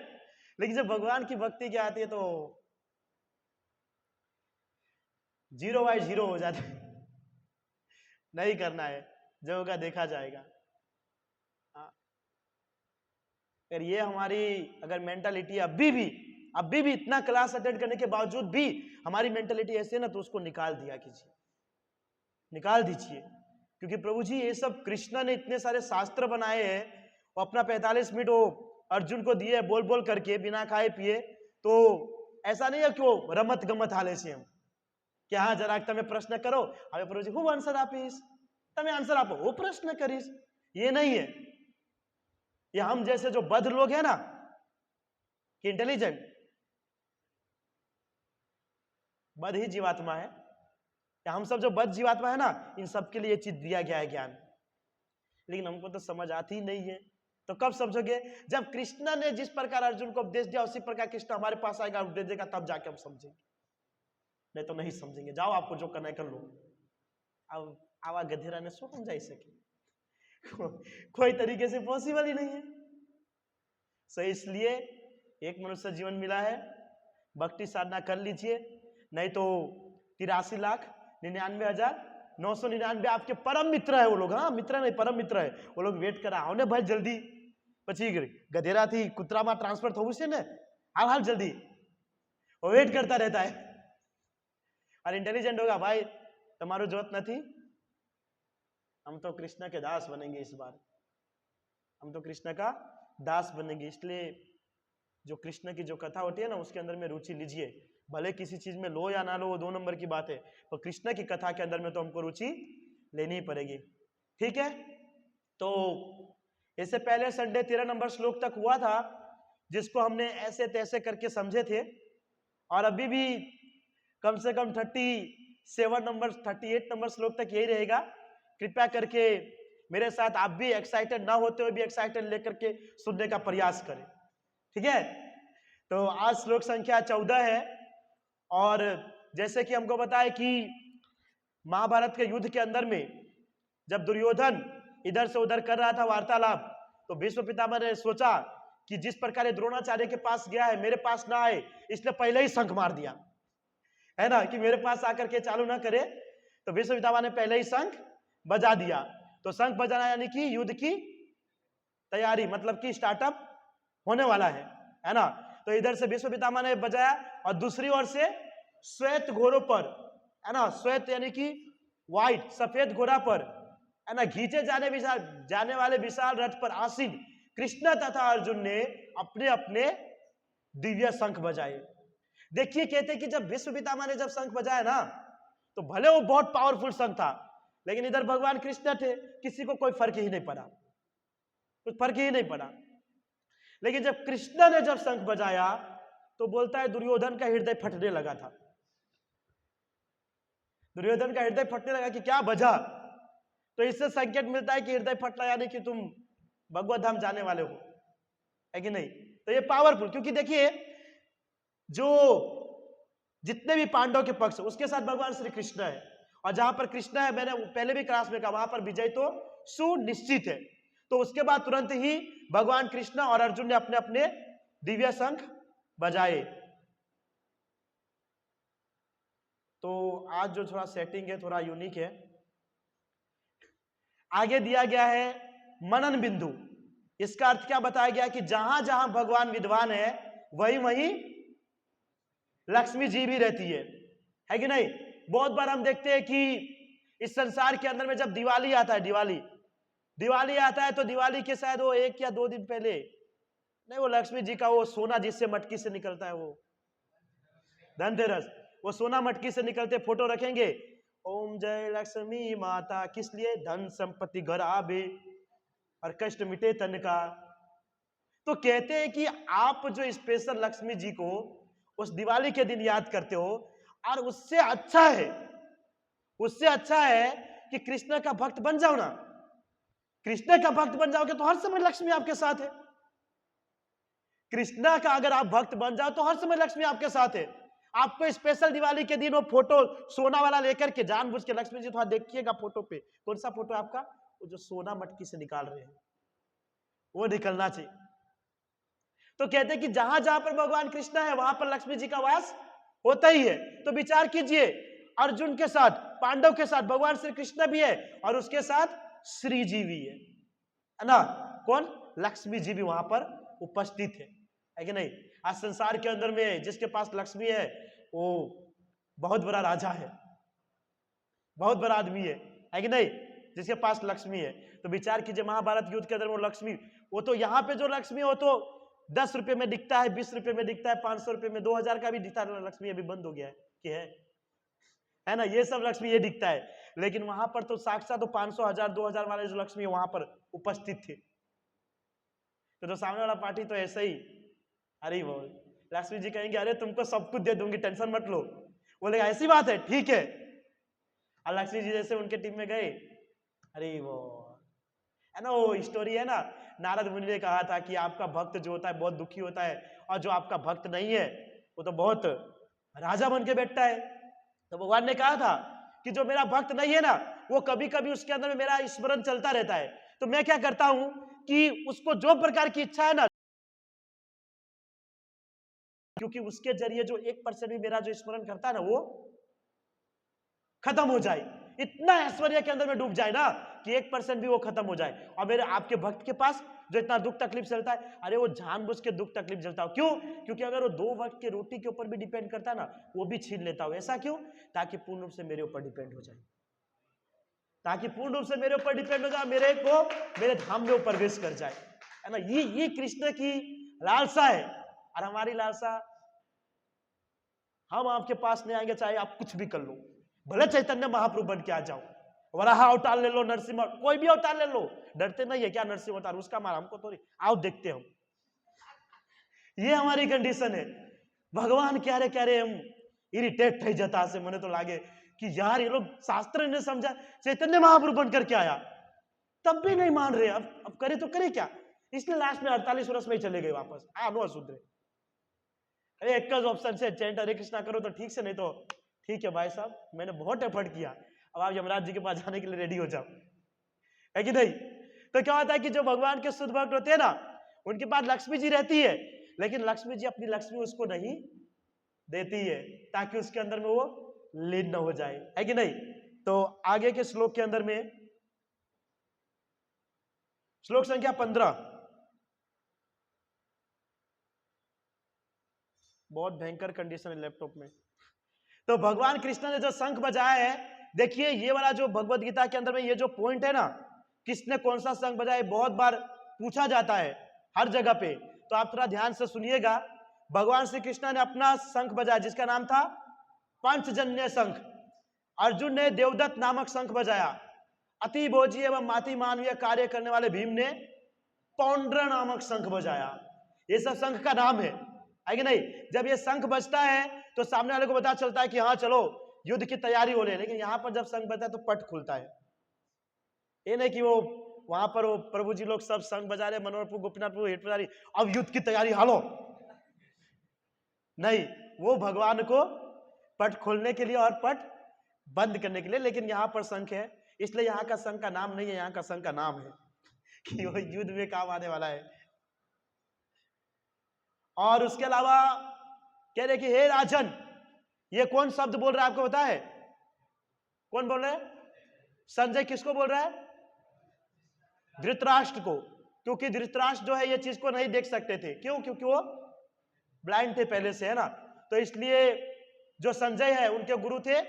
लेकिन जब भगवान की भक्ति की आती है तो 0 बाय 0 हो जाता है। नहीं करना है, जो होगा देखा जाएगा। अगर ये हमारी अगर मेंटालिटी अभी भी इतना क्लास अटेंड करने के बावजूद भी हमारी मेंटालिटी ऐसे है ना, तो उसको निकाल दिया कीजिए, निकाल दीजिए, क्योंकि प्रभु जी ये सब कृष्ण ने इतने सारे शास्त्र बनाए हैं, वो अपना 45 मिनट वो अर्जुन को दिए बोल बोल करके बिना खाए पिए, तो ऐसा नहीं है कि वो रमत गमत हाले से हम कि हाँ જરાક તમે પ્રશ્ન કરો, હવે પ્રભુજી હું આન્સર આપીશ, તમે આન્સર આપો, હું પ્રશ્ન કરીશ, ये नहीं है। ये हम जैसे जो बद्ध लोग हैं ना कि इंटेलिजेंट, बद्ध ही जीवात्मा है, या हम सब जो बद्ध जीवात्मा है ना, इन सब के लिए चीज दिया गया है ज्ञान, लेकिन हमको तो समझ आती ही नहीं है। तो कब समझोगे? जब कृष्ण ने जिस प्रकार अर्जुन को उपदेश दिया उसी प्रकार कृष्ण हमारे पास आएगा उपदेश देगा, तब जाके हम समझेंगे, नहीं तो नहीं समझेंगे। जाओ आपको जो करना है कर लो। अब आवा गधेरा ने शो समझाई सके कोई तरीके से पॉसिबल ही नहीं है। सो इसलिए एक मनुष्य जीवन मिला है, भक्ति साधना कर लीजिए, नहीं तो 83,99,999 आपके परम मित्र है वो लोग, हाँ मित्र नहीं परम मित्र है वो लोग, वेट करा आओ ने भाई जल्दी, પછી गधेरा थी कुतरा में ट्रांसफर થવું છે ને, हाल जल्दी, वो वेट करता रहता है। और इंटेलिजेंट होगा भाई તમારું જોત નથી, हम तो कृष्ण के दास बनेंगे इस बार, हम तो कृष्ण का दास बनेंगे। इसलिए जो कृष्ण की जो कथा होती है ना उसके अंदर में रुचि लीजिए, भले किसी चीज में लो या ना लो वो 2 नंबर की बात है, पर कृष्ण की कथा के अंदर में तो हमको रुचि लेनी ही पड़ेगी। ठीक है, तो इससे पहले संडे 13 नंबर श्लोक तक हुआ था, जिसको हमने ऐसे तैसे करके समझे थे, और अभी भी कम से कम 38 नंबर श्लोक तक यही रहेगा। कृपया करके मेरे साथ आप भी एक्साइटेड ना होते हुए भी एक्साइटेड लेकर के सुनने का प्रयास करें, ठीक है। तो आज श्लोक संख्या 14 है, और जैसे कि हमको बताया कि महाभारत के युद्ध के अंदर में जब दुर्योधन इधर से उधर कर रहा था वार्तालाप, तो भीष्म पितामह ने सोचा कि जिस प्रकार ये द्रोणाचार्य के पास गया है मेरे पास ना आए, इसलिए पहले ही शंख मार दिया, है ना, कि मेरे पास आकर के चालू ना करे। तो भीष्म पितामह ने पहले ही शंख बजा दिया। तो शंख बजाना यानी कि युद्ध की तैयारी, मतलब कि स्टार्टअप होने वाला है ना। तो इधर से भीष्म पितामह ने बजाया, और दूसरी ओर से श्वेत घोड़ों पर, है ना, श्वेत यानी कि व्हाइट, सफेद घोड़ा पर, है ना, खींचे जाने वाले विशाल रथ पर आसीन कृष्ण तथा अर्जुन ने अपने अपने दिव्य शंख बजाए। देखिए, कहते कि जब भीष्म पितामह ने जब शंख बजाया ना, तो भले वो बहुत पावरफुल शंख था, लेकिन इधर भगवान कृष्ण थे, किसी को कोई फर्क ही नहीं पड़ा, कुछ फर्क ही नहीं पड़ा। लेकिन जब कृष्ण ने जब शंख बजाया, तो बोलता है दुर्योधन का हृदय फटने लगा था। दुर्योधन का हृदय फटने लगा कि क्या बजा। तो इससे संकेत मिलता है कि हृदय फटना यानी कि तुम भगवत धाम जाने वाले हो, है कि नहीं। तो ये पावरफुल, क्योंकि देखिए जो जितने भी पांडव के पक्ष उसके साथ भगवान श्री कृष्ण है, और जहां पर कृष्ण है, मैंने पहले भी क्लास में कहा, वहां पर विजय तो सुनिश्चित है। तो उसके बाद तुरंत ही भगवान कृष्ण और अर्जुन ने अपने अपने दिव्य शंख बजाए। तो आज जो थोड़ा सेटिंग है थोड़ा यूनिक है। आगे दिया गया है मनन बिंदु। इसका अर्थ क्या बताया गया कि जहां जहां भगवान विद्वान है वहीं वहीं लक्ष्मी जी भी रहती है कि नहीं। बहुत बार हम देखते हैं कि इस संसार के अंदर में जब दिवाली आता है, दिवाली आता है, तो दिवाली के शायद वो 1 या 2 दिन पहले, नहीं, वो लक्ष्मी जी का वो सोना जिससे मटकी से निकलता है, वो धनतेरस, वो सोना मटकी से निकलते फोटो रखेंगे, ओम जय लक्ष्मी माता, किस लिए, धन संपत्ति घर आवे और कष्ट मिटे तन का। तो कहते हैं कि आप जो स्पेशल लक्ष्मी जी को उस दिवाली के दिन याद करते हो, और उससे अच्छा है कि कृष्ण का भक्त बन जाओ ना। कृष्ण का भक्त बन जाओगे तो हर समय लक्ष्मी आपके साथ है। कृष्ण का अगर आप भक्त बन जाओ तो हर समय लक्ष्मी आपके साथ है। आपको स्पेशल दिवाली के दिन वो फोटो सोना वाला लेकर के जानबूझ के, लक्ष्मी जी थोड़ा देखिएगा फोटो पे, कौन सा फोटो आपका, वो जो सोना मटकी से निकाल रहे हैं वो निकलना चाहिए। तो कहते हैं कि जहां जहां पर भगवान कृष्ण है वहां पर लक्ष्मी जी का वास होता ही है। तो विचार कीजिए, अर्जुन के साथ, पांडव के साथ भगवान श्री कृष्ण भी है, और उसके साथ श्री जी भी है ना, कौन, लक्ष्मी जी भी वहां पर उपस्थित है कि नहीं। आज संसार के अंदर में जिसके पास लक्ष्मी है वो बहुत बड़ा राजा है, बहुत बड़ा आदमी है कि नहीं, जिसके पास लक्ष्मी है। तो विचार कीजिए, महाभारत युद्ध के अंदर वो लक्ष्मी, वो तो यहाँ पे जो लक्ष्मी हो तो 10 रुपए में दिखता है, 20 रुपए में दिखता है, 500 रुपए में, 2000 का भी दिखता है। लक्ष्मी अभी बंद हो गया है कि है ना, ये सब लक्ष्मी ये दिखता है, लेकिन वहां पर तो साक्षात तो 500, 1000, 2000 वाले जो लक्ष्मी है वहां पर उपस्थित थे। तो जो सामने वाला पार्टी तो ऐसे ही, अरे वो लक्ष्मी जी कहेंगे अरे तुमको सब कुछ दे दूंगी, टेंशन मत लो। बोले ऐसी बात है, ठीक है। और लक्ष्मी जी जैसे उनके टीम में गए, अरे वो है ना, वो स्टोरी है ना, नारद मुनि ने कहा था कि आपका भक्त जो होता है बहुत दुखी होता है, और जो आपका भक्त नहीं है वो तो बहुत राजा बन के बैठता है। तो भगवान ने कहा था कि जो मेरा भक्त नहीं है ना, वो कभी कभी उसके अंदर में मेरा स्मरण चलता रहता है। तो मैं क्या करता हूं कि उसको जो प्रकार की इच्छा है ना, क्योंकि उसके जरिए जो 1% भी मेरा जो स्मरण करता है ना वो खत्म हो जाए, इतना ऐश्वर्य के अंदर में डूब जाए ना कि 1% भी वो खत्म हो जाए। और मेरे आपके भक्त के पास जो इतना दुख तकलीफ चलता है, अरे वो जानबूझ के दुख तकलीफ चलता हो, क्यों, क्योंकि अगर वो 2 वक्त के रोटी के ऊपर भी डिपेंड करता है ना, वो भी छीन लेता हो। ऐसा क्यों, ताकि पूर्ण रूप से मेरे ऊपर डिपेंड हो जाए, ताकि पूर्ण रूप से मेरे ऊपर डिपेंड हो जाए, मेरे को मेरे धाम में प्रवेश कर जाए, है ना। ये कृष्ण की लालसा है। और हमारी लालसा, हम आपके पास नहीं आएंगे चाहे आप कुछ भी कर लो, भले चैतन्य महाप्रभु बन के आ जाओ, वराह अवतार ले लो, नरसिंह, कोई भी अवतार ले लो, डरते नहीं है क्या नरसिंह अवतार, उसका मार हमको थोड़ी, आओ देखते हम। ये हमारी कंडीशन है। भगवान क्या रे हम इरिटेट થઈ જતા હશે, મને તો લાગે कि यार ये लोग शास्त्र ने समझा, चैतन्य महाप्रभु बनकर के आया, तब भी नहीं मान रहे। अब करे तो करे क्या, इसलिए लास्ट में 48 वर्ष में ही चले गए वापस। नो सुधरे, अरे एक ऑप्शन से चैंट हरे कृष्णा करो तो ठीक से, नहीं तो ठीक है भाई साहब मैंने बहुत एफर्ट किया, अब आप यमराज जी के पास जाने के लिए रेडी हो जाओ, है कि नहीं। तो क्या होता है कि जो भगवान के शुद्ध भक्त होते हैं ना, उनके पास लक्ष्मी जी रहती है, लेकिन लक्ष्मी जी अपनी लक्ष्मी उसको नहीं देती है, ताकि उसके अंदर में वो लीन न हो जाए, है कि नहीं। तो आगे के श्लोक के अंदर में श्लोक संख्या 15, बहुत भयंकर कंडीशन है लैपटॉप में। तो भगवान कृष्ण ने जो शंख बजाया है, देखिए ये वाला जो भगवत गीता के अंदर में ये जो पॉइंट है ना, किसने कौन सा शंख बजाया, बहुत बार पूछा जाता है हर जगह पे। तो आप थोड़ा ध्यान से सुनिएगा। भगवान श्री कृष्ण ने अपना शंख बजाया जिसका नाम था पंचजन्य शंख। अर्जुन ने देवदत्त नामक शंख बजाया। अति भोजी एवं माति मानवीय कार्य करने वाले भीम ने पौंड्र नामक शंख बजाया। ये सब शंख का नाम है कि नहीं। जब ये शंख बजता है तो सामने वाले को पता चलता है कि हाँ चलो युद्ध की तैयारी हो रही है। लेकिन यहां पर जब शंख बजता है तो पट खुलता है। ये नहीं कि वो वहां पर वो प्रभु जी लोग सब शंख बजा रहे, मनोहरपुर गोपीनाथपुर हिट बजा रही, अब युद्ध की तैयारी हालो, नहीं, वो भगवान को पट खोलने के लिए और पट बंद करने के लिए। लेकिन यहां पर शंख है, इसलिए यहां का शंख का नाम नहीं है, यहां का शंख का नाम है कि वो युद्ध में काम आने वाला है। और उसके अलावा कह रहे कि हे राजन, ये कौन शब्द बोल रहा है आपको पता है? कौन बोल रहा है? संजय किसको बोल रहा है? धृतराष्ट्र को, क्योंकि धृतराष्ट्र जो है ये चीज को नहीं देख सकते थे। क्यों? क्योंकि वो ब्लाइंड थे पहले से, है ना। तो इसलिए जो संजय है उनके गुरु थे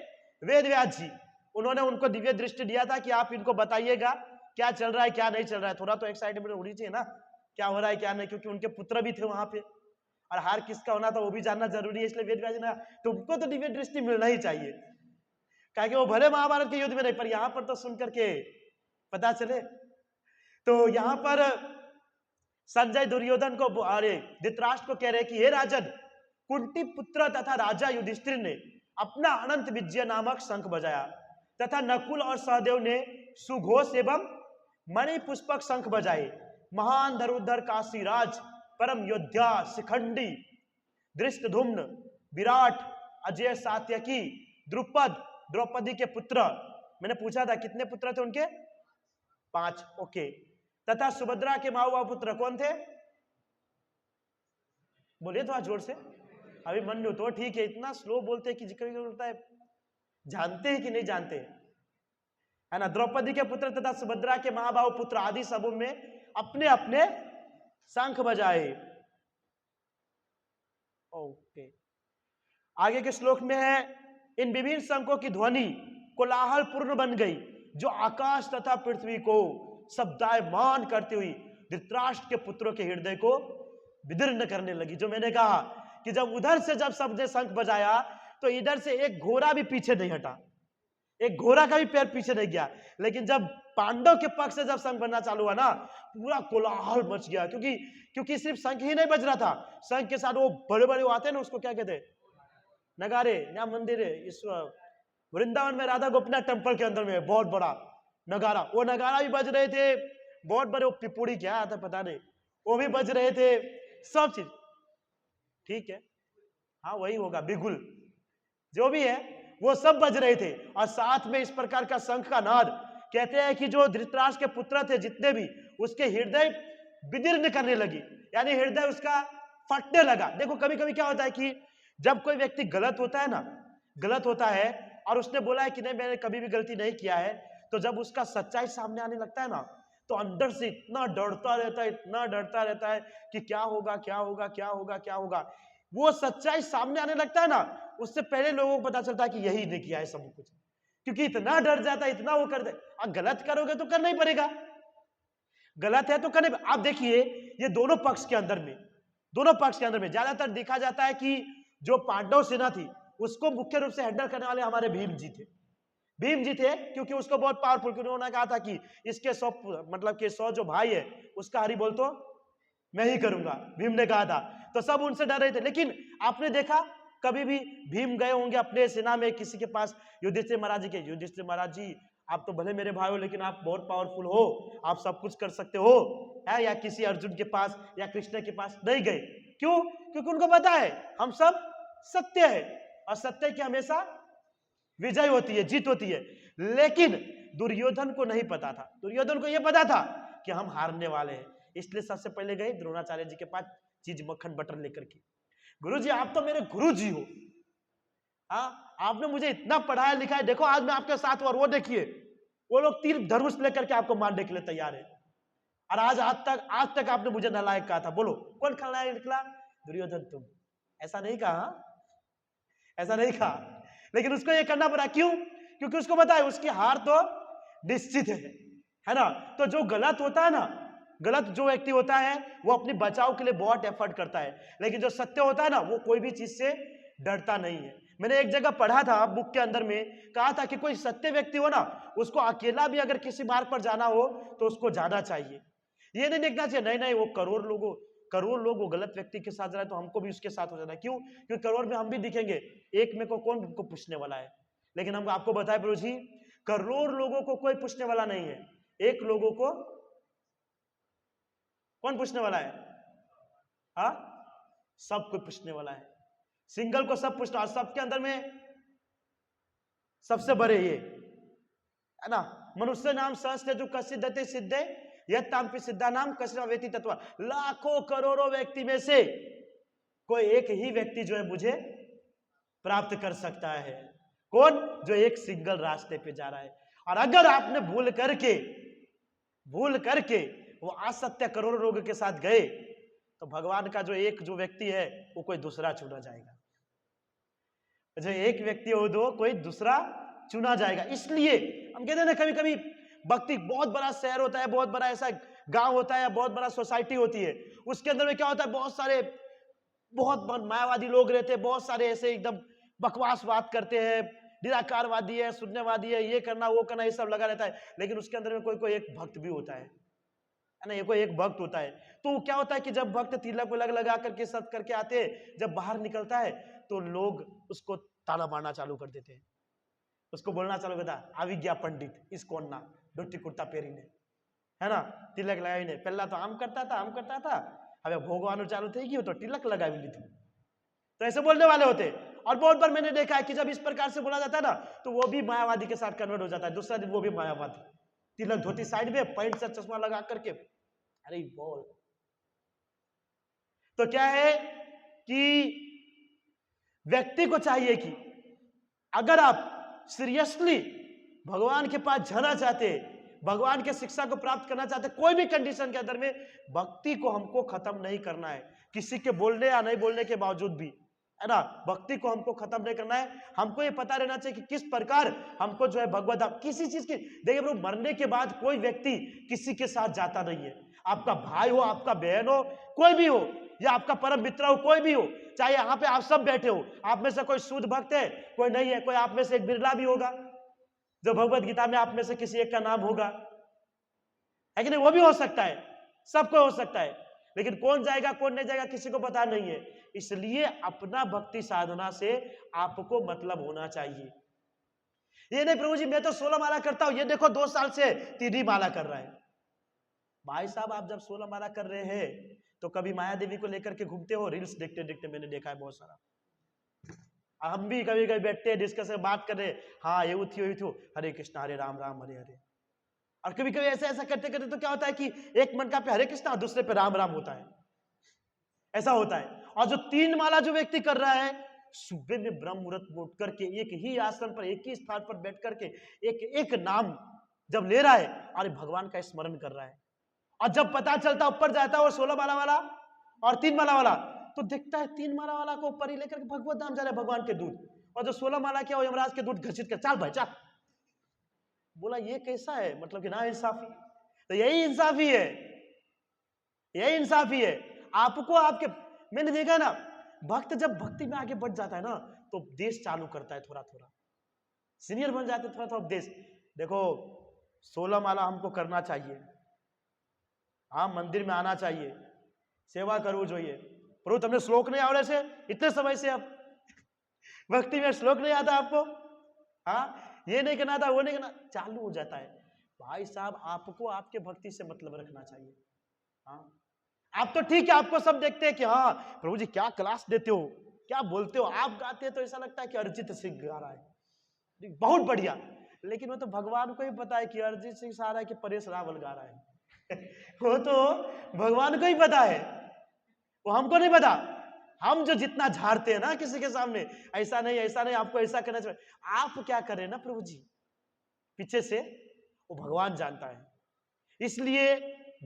वेद व्यास जी, उन्होंने उनको दिव्य दृष्टि दिया था कि आप इनको बताइएगा क्या चल रहा है क्या नहीं चल रहा है। थोड़ा तो एक्साइटमेंट होनी चाहिए ना, क्या हो रहा है क्या नहीं, क्योंकि उनके पुत्र भी थे वहां पे और हार किसका होना था वो भी जानना जरूरी है। इसलिए वेद व्यास जी ने तुमको तो दिव्य दृष्टि मिलना ही चाहिए, क्योंकि वो भले महाभारत के युद्ध में नहीं, पर यहां पर तो सुन करके पता चले। तो यहां पर संजय दुर्योधन को, अरे धृतराष्ट्र को कह रहे कि हे राजन, कुंती पुत्र तथा राजा युधिष्ठिर ने अपना अनंत विजय नामक शंख बजाया तथा नकुल और सहदेव ने सुघोष एवं मणिपुष्पक शंख बजाए। महान धनुर्धर काशीराज, परम योद्धा शिखंडी, धृष्टधुम्न, विराट, अजय सात्यकी, द्रुपद, द्रौपदी के पुत्र, मैंने पूछा था कितने पुत्र थे उनके? 5, ओके। तथा सुभद्रा के माँ पुत्र कौन थे? बोलिए थोड़ा जोर से। अभिमन्यु, तो ठीक है, इतना स्लो बोलते हैं कि जिक्र होता है, जानते हैं कि नहीं जानते, है ना। द्रौपदी के पुत्र तथा सुभद्रा के महाबाहु पुत्र आदि सबों में अपने अपने शंख बजाए। ओके, आगे के श्लोक में है, इन विभिन्न शंखों की ध्वनि कोलाहल पूर्ण बन गई, जो आकाश तथा पृथ्वी को शब्दायमान करती हुई धृतराष्ट्र के पुत्रों के हृदय को विदीर्ण करने लगी। जो मैंने कहा कि जब उधर से जब सबने शंख बजाया तो इधर से एक घोड़ा भी पीछे नहीं हटा, एक घोड़ा का भी पैर पीछे नहीं गया। लेकिन जब पांडव के पक्ष से जब शंख बजना चालू हुआ ना, पूरा कोलाहल मच गया, क्योंकि सिर्फ शंख ही नहीं बज रहा था, शंख के साथ वो बड़े बड़े आते हैं ना, उसको क्या कहते हैं? नगारे। यहाँ मंदिर है इस वृंदावन में, राधा गोपीनाथ टेम्पल के अंदर में बहुत बड़ा नगारा, वो नगारा भी बज रहे थे, बहुत बड़े, वो पिपुड़ी क्या आता पता नहीं, वो भी बज रहे थे, सब चीज ठीक है, हाँ वही होगा, बिगुल जो भी है वो सब बज रहे थे। और साथ में इस प्रकार का शंख का नाद, कहते हैं कि जो धृतराष्ट्र के पुत्र थे जितने भी, उसके हृदय विदीर्ण करने लगी, यानी हृदय उसका फटने लगा। देखो कभी कभी क्या होता है कि जब कोई व्यक्ति गलत होता है ना, गलत होता है और उसने बोला है कि नहीं मैंने कभी भी गलती नहीं किया है, तो जब उसका सच्चाई सामने आने लगता है ना, तो अंदर से इतना डरता रहता है, इतना डरता रहता है कि क्या होगा क्या होगा क्या होगा क्या होगा। वो सच्चाई सामने आने लगता है ना, उससे पहले लोगों को पता चलता है कि यही ने किया है सब कुछ, क्योंकि इतना डर जाता है, इतना वो कर दे। अब गलत करोगे तो करना ही पड़ेगा, गलत है तो करने। आप देखिए ये दोनों पक्ष के अंदर में, दोनों पक्ष के अंदर में ज्यादातर देखा जाता है कि जो पांडव सेना थी उसको मुख्य रूप से हैंडल करने वाले हमारे भीम जी थे। भीम जी थे क्योंकि उसको बहुत पावरफुल, क्योंकि उन्होंने कहा था कि इसके 100 मतलब के 100 जो भाई है उसका हरि बोल तो मैं ही करूंगा, भीम ने कहा था। तो सब उनसे डर रहे थे। लेकिन आपने देखा कभी भी भीम गए होंगे अपने सेना में किसी के पास, युधिष्ठिर महाराज जी के, युधिष्ठिर महाराज जी आप तो भले मेरे भाई हो लेकिन आप बहुत पावरफुल हो, आप सब कुछ कर सकते हो, है या किसी अर्जुन के पास या कृष्ण के पास नहीं गए। क्यों? क्योंकि उनको पता है हम सब सत्य है और सत्य की हमेशा विजय होती है, जीत होती है। लेकिन दुर्योधन को नहीं पता था, दुर्योधन को यह पता था कि हम हारने वाले हैं, इसलिए सबसे पहले गए द्रोणाचार्य जी के पास चीज मक्खन बटर लेकर के। गुरुजी आप तो मेरे गुरुजी हो, हाँ आपने मुझे इतना पढ़ाया लिखा है, देखो आज मैं आपके साथ और वो देखिए वो लोग तीर धनुष लेकर के आपको मारने के लिए तैयार है, और आज तक आपने मुझे नालायक कहा था। बोलो कौन खलनायक निकला? दुर्योधन तुम। ऐसा नहीं कहा, ऐसा नहीं कहा, लेकिन उसको ये करना पड़ा। क्यों? क्योंकि उसको पता है उसकी हार तो निश्चित है ना। तो जो गलत होता है ना, गलत जो व्यक्ति होता है वो अपने बचाव के लिए बहुत एफर्ट करता है, लेकिन जो सत्य होता है ना वो कोई भी चीज से डरता नहीं है। मैंने एक जगह पढ़ा था बुक के अंदर में, कहा था कि कोई सत्य व्यक्ति हो ना उसको अकेला भी अगर किसी मार्ग पर जाना हो तो उसको जाना चाहिए। ये नहीं देखना चाहिए नहीं नहीं वो करोड़ लोग वो गलत व्यक्ति के साथ रहे तो हमको भी उसके साथ हो जाना। क्यों? क्योंकि करोड़ में हम भी दिखेंगे, एक में को कौन हमको पूछने वाला है। लेकिन हम आपको बताए प्रभु जी करोड़ लोगों को कोई पूछने वाला नहीं है, एक लोगों को कौन पूछने वाला है? हाँ सब कोई पूछने वाला है, सिंगल को सब पूछना। सबके अंदर में सबसे बड़े ये है ना, मनुष्य नाम सहस्त्र जो कसिद्धते सिद्धे यह तामपि सिद्धा नाम कसिना वेति तत्व। लाखों करोड़ों व्यक्ति में से कोई एक ही व्यक्ति जो है मुझे प्राप्त कर सकता है। कौन? जो एक सिंगल रास्ते पे जा रहा है। और अगर आपने भूल करके वो असत्य करोड़ों लोगों के साथ गए तो भगवान का जो एक जो व्यक्ति है वो कोई दूसरा चुना जाएगा, जो एक व्यक्ति हो दो कोई दूसरा चुना जाएगा। इसलिए हम कहते हैं ना कभी कभी भक्ति बहुत बड़ा शहर होता है, बहुत बड़ा ऐसा गांव होता है, बहुत बड़ा सोसाइटी होती है, उसके अंदर में क्या होता है बहुत मायावादी लोग रहते हैं, बहुत सारे ऐसे एकदम बकवास बात करते हैं, निराकारवादी है, शून्यवादी है, ये करना वो करना ये सब लगा रहता है। लेकिन उसके अंदर में कोई एक भक्त भी होता है ना, ये कोई एक भक्त होता है। तो क्या होता है कि जब भक्त तिलक विलक लगा करके सत करके आते हैं, जब बाहर निकलता है तो लोग उसको ताना मारना चालू कर देते हैं, उसको बोलना चालू करता है आविज्ञा पंडित इसको ना धोती कुर्ता पेरी ने, है ना, तिलक लगाई ने, पहला तो आम करता था अब भोगवान चालू थे कि तो तिलक लगा भी ली थी। तो ऐसे बोलने वाले होते। और बहुत बार मैंने देखा है कि जब इस प्रकार से बोला जाता है ना तो वो भी मायावादी के साथ कन्वर्ट हो जाता है, दूसरा दिन वो भी मायावादी, तिलक धोती साइड में, पैंट से चश्मा लगा करके, अरे बोल। तो क्या है कि व्यक्ति को चाहिए कि अगर आप सीरियसली भगवान के पास जाना चाहते, भगवान के शिक्षा को प्राप्त करना चाहते, कोई भी कंडीशन के अंदर में भक्ति को हमको खत्म नहीं करना है, किसी के बोलने या नहीं बोलने के बावजूद भी, है ना, भक्ति को हमको खत्म नहीं करना है। हमको ये पता रहना चाहिए कि किस प्रकार हमको जो है भगवत धाम किसी चीज की, देखिए ब्रो मरने के बाद कोई व्यक्ति किसी के साथ जाता नहीं है, आपका भाई हो, आपका बहन हो, कोई भी हो, या आपका परम मित्र हो, कोई भी हो, चाहे यहाँ पे आप सब बैठे हो, आप में से कोई शुद्ध भक्त है, कोई नहीं है, कोई आप में से एक बिरला भी होगा जो भगवत गीता में आप में से किसी एक का नाम होगा, है कि नहीं, वो भी हो सकता है, सबको हो सकता है, लेकिन कौन जाएगा कौन नहीं जाएगा किसी को पता नहीं है। इसलिए अपना भक्ति साधना से आपको मतलब होना चाहिए। ये नहीं प्रभु जी मैं तो 16 माला करता हूं, ये देखो 2 साल से 3 ही माला कर रहा है। भाई साहब आप जब 16 माला कर रहे हैं तो कभी माया देवी को लेकर के घूमते हो? रील्स देखते देखते मैंने देखा है बहुत सारा। हम भी कभी कभी बैठते हैं डिस्कस बात कर रहे, हाँ ये थी हरे कृष्ण हरे राम राम हरे हरे। और कभी कभी ऐसा करते करते तो क्या होता है कि एक मन का पे हरे कृष्ण दूसरे पे राम राम होता है, ऐसा होता है। और जो 3 माला जो व्यक्ति कर रहा है सुबह में ब्रह्म मुहूर्त में उठ करके एक ही आसन पर एक ही स्थान पर बैठ करके एक नाम जब ले रहा है और भगवान का स्मरण कर रहा है, और जब पता चलता ऊपर जाता है वो 16 माला वाला और 3 माला वाला तो देखता है 3 माला वाला को ऊपर ही लेकर भगवत धाम जा रहे भगवान के दूत, और जो 16 माला क्या हो यमराज के दूत घसीट कर चाल भाई चाल। बोला ये कैसा है, मतलब कि ना इंसाफी। तो यही इंसाफी है, यही इंसाफी है। आपको आपके मैंने देखा ना भक्त जब भक्ति में आगे बढ़ जाता है ना तो उपदेश चालू करता है, थोड़ा थोड़ा सीनियर बन जाते थोड़ा थोड़ा उपदेश। देखो 16 माला हमको करना चाहिए, हाँ मंदिर में आना चाहिए, सेवा करવું જોઈએ। प्रभु तुमने श्लोक नहीं आवड़े से इतने समय से, अब भक्ति में श्लोक नहीं आता आपको? हाँ ये नहीं करना था, वो नहीं करना, चालू हो जाता है। भाई साहब आपको आपके भक्ति से मतलब रखना चाहिए। हाँ आप तो ठीक है, आपको सब देखते हैं कि हाँ प्रभु जी क्या क्लास देते हो, क्या बोलते हो, आप गाते हैं तो ऐसा लगता है कि अरिजीत सिंह गा रहा है, बहुत बढ़िया। लेकिन वो तो भगवान को ही पता है कि अरिजीत सिंह सा रहा है कि परेश रावल गा रहा है वो तो भगवान को ही पता है, वो हमको नहीं पता। हम जो जितना झाड़ते हैं ना किसी के सामने, ऐसा नहीं ऐसा नहीं, आपको ऐसा करना चाहिए, आप क्या करें ना प्रभु जी पीछे से, वो भगवान जानता है। इसलिए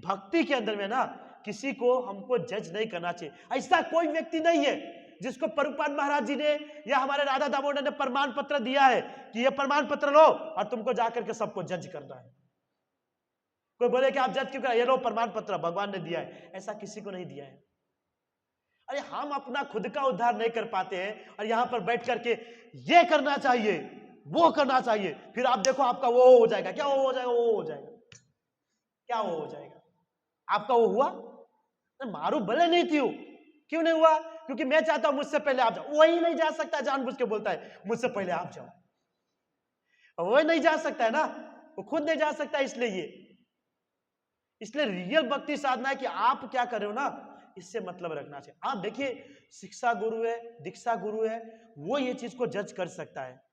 भक्ति के अंदर में ना किसी को हमको जज नहीं करना चाहिए। ऐसा कोई व्यक्ति नहीं है जिसको प्रभुपाद महाराज जी ने या हमारे राधा दामोदर ने प्रमाण पत्र दिया है कि ये प्रमाण पत्र लो और तुमको जाकर के सबको जज करना है। कोई बोले कि आप जज क्यों कर, ये लो प्रमाण पत्र भगवान ने दिया है, ऐसा किसी को नहीं दिया है। अरे हम अपना खुद का उद्धार नहीं कर पाते हैं और यहां पर बैठ करके ये करना चाहिए वो करना चाहिए, फिर आप देखो आपका वो हो जाएगा, क्या वो हो जाएगा, वो हो जाएगा, क्या वो हो जाएगा, आपका वो हुआ मारू भले नहीं थी, क्यों नहीं हुआ, क्योंकि मैं चाहता हूं मुझसे पहले आप जाओ, वही नहीं जा सकता, जानबूझ के बोलता है मुझसे पहले आप जाओ, वही नहीं जा सकता है ना, वो खुद नहीं जा सकता। इसलिए रियल भक्ति साधना है कि आप क्या कर रहे हो ना, इससे मतलब रखना चाहिए। आप देखिए शिक्षा गुरु है, दीक्षा गुरु है, वो ये चीज को जज कर सकता है।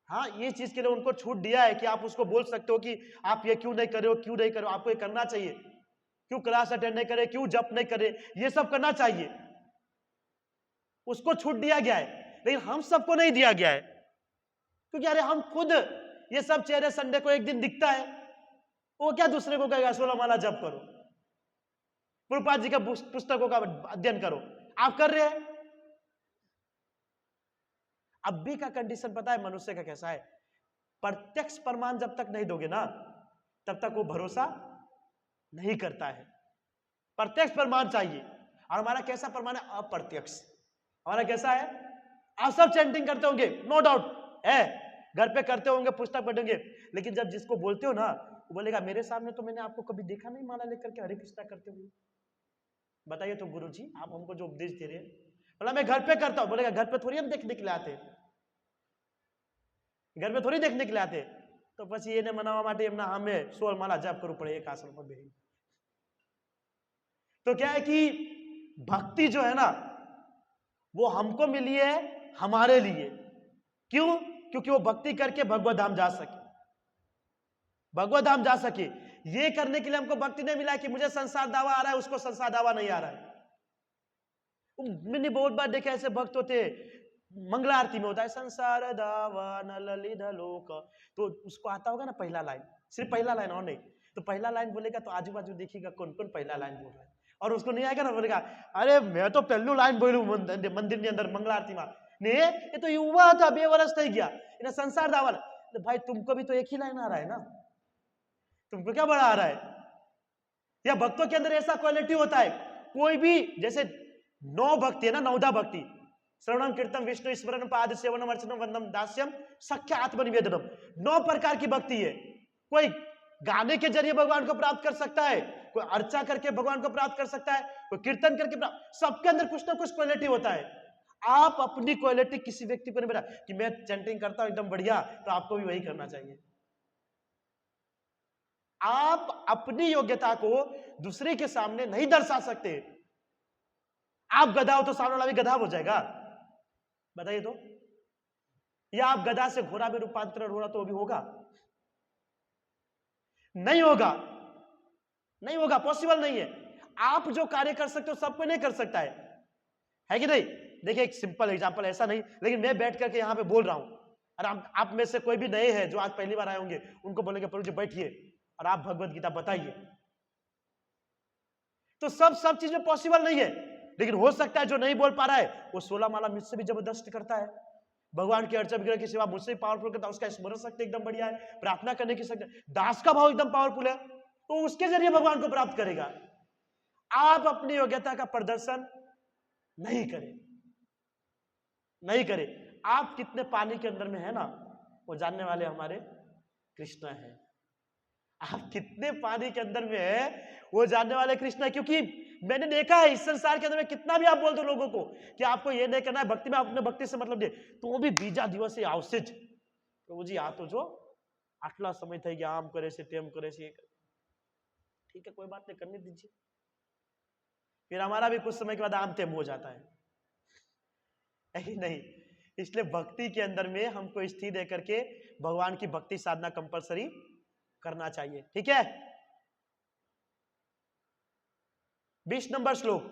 हाँ ये चीज के लिए उनको छूट दिया है कि आप उसको बोल सकते हो कि आप ये क्यों नहीं कर रहे हो, क्यों नहीं कर रहे हो, आपको ये करना चाहिए, क्यों क्लास अटेंड नहीं करे, क्यों जप नहीं करे, ये सब करना चाहिए, उसको छूट दिया गया है। लेकिन हम सबको नहीं दिया गया है, क्योंकि अरे हम खुद ये सब चेहरे संडे को एक दिन दिखता है, वो क्या दूसरे को कहेगा 16 माला जप करो, प्रभुपाद जी का पुस्तकों का अध्ययन करो, आप कर रहे हैं। अब भी का कंडीशन पता है मनुष्य का कैसा है, प्रत्यक्ष प्रमाण जब तक नहीं दोगे ना तब तक वो भरोसा नहीं करता है। प्रत्यक्ष प्रमाण चाहिए, और हमारा कैसा प्रमाण है, अप्रत्यक्ष। हमारा कैसा है, आप सब चैंटिंग करते होंगे, नो डाउट है, घर पे करते होंगे, पुस्तक पढ़ेंगे, लेकिन जब जिसको बोलते हो ना वो बोलेगा मेरे सामने तो मैंने आपको कभी देखा नहीं माला लेकर के हरे कृष्णा करते हुए, बताइए तो गुरु जी आप हमको जो उपदेश दे रहे हैं। बोला मैं घर पे करता हूं, बोलेगा घर पे थोड़ी हम देखने के लिए आते, घर पे थोड़ी देखने के लिए आते, तो પછી એને મનાવવા માટે એમના સામે 16 માળા જાપ કરવું પડે એક આસન પર બેસી। तो क्या है कि भक्ति जो है ना वो हमको मिली है हमारे लिए, क्यों, क्योंकि वो भक्ति करके भगवत धाम जा सके, भगवत धाम जा सके। ये करने के लिए हमको भक्ति नहीं मिला कि मुझे संसार दावा आ रहा है उसको संसार दावा नहीं आ रहा है। मैंने बहुत बार देखा ऐसे भक्त होते, मंगला आरती में होता है संसार दावा न ललित लोक, तो उसको आता होगा ना पहला लाइन, सिर्फ पहला लाइन और नहीं, तो पहला लाइन बोलेगा तो आजू बाजू देखिएगा कौन कौन पहला लाइन बोल रहा है, और उसको नहीं आएगा ना बोलेगा अरे मैं तो पहलू लाइन बोलू मंदिर के अंदर मंगला आरती में ने ये तो युवा था 2 वर्ष થઈ ગયા એને संसार दावा, तो भाई तुमको भी तो एक ही लाइन आ रहा है ना, तुमको क्या बड़ा आ रहा है। या भक्तों के अंदर ऐसा क्वालिटी होता है, कोई भी जैसे 9 भक्ति है ना, 9धा भक्ति, श्रवणम कीर्तन विष्णु स्मरण पाद सेवनम अर्चनम वंदनम दास्यम सख्य आत्मनिवेदनम, 9 प्रकार की भक्ति है। कोई गाने के जरिए भगवान को प्राप्त कर सकता है, कोई अर्चा करके भगवान को प्राप्त कर सकता है, कोई कीर्तन करके प्राप्त, सबके अंदर कुछ ना कुछ क्वालिटी होता है। आप अपनी क्वालिटी किसी व्यक्ति को नहीं बता कि मैं चैंटिंग करता हूं एकदम बढ़िया, तो आपको भी वही करना चाहिए। आप अपनी योग्यता को दूसरे के सामने नहीं दर्शा सकते। आप गधा हो तो सामने वाला भी गधा हो जाएगा, बताइए तो, या आप गधा से घोड़ा में रूपांतरण हो रहा तो भी होगा, नहीं होगा, नहीं होगा, पॉसिबल नहीं है। आप जो कार्य कर सकते हो सब कोई नहीं कर सकता है कि नहीं। देखिए एक सिंपल एग्जांपल, ऐसा नहीं, लेकिन मैं बैठ करके यहां पे बोल रहा हूं, और आप में से कोई भी नए हैं जो आज पहली बार आए होंगे, उनको बोलेंगे प्रभु जी बैठिए और आप भगवत गीता बताइए, तो सब चीजें पॉसिबल नहीं है। लेकिन हो सकता है जो नहीं बोल पा रहा है वो 16 माला मुझसे भी जबरदस्त करता है, भगवान के अर्चन विग्रह की सेवा मुझसे पावरफुल करता है, उसका स्मरण शक्ति एकदम बढ़िया है, प्रार्थना करने की शक्ति, दास का भाव एकदम पावरफुल है, तो उसके जरिए भगवान को प्राप्त करेगा। आप अपनी योग्यता का प्रदर्शन नहीं करें, नहीं करें। आप कितने पानी के अंदर में है ना वो जानने वाले हमारे कृष्ण है। आप कितने पानी के अंदर में है वो जानने वाले कृष्ण है, क्योंकि मैंने देखा है इस संसार के अंदर में कितना भी आप बोल दो लोगों को कि आपको ये नहीं करना है, भक्ति में अपने भक्ति से मतलब दे, तो वो भी बीजा दिवस आवश्यक પ્રભુજી આ તો જો આટલા સમય થઈ ગયા, આમ કરે છે, તેમ કરે છે, ठीक है कोई बात नहीं, करने दीजिए। फिर हमारा भी कुछ समय के बाद आम तेम हो जाता है नहीं। इसलिए भक्ति के अंदर में हमको स्थिति दे करके भगवान की भक्ति साधना कंपलसरी करना चाहिए, ठीक है। 20 नंबर श्लोक।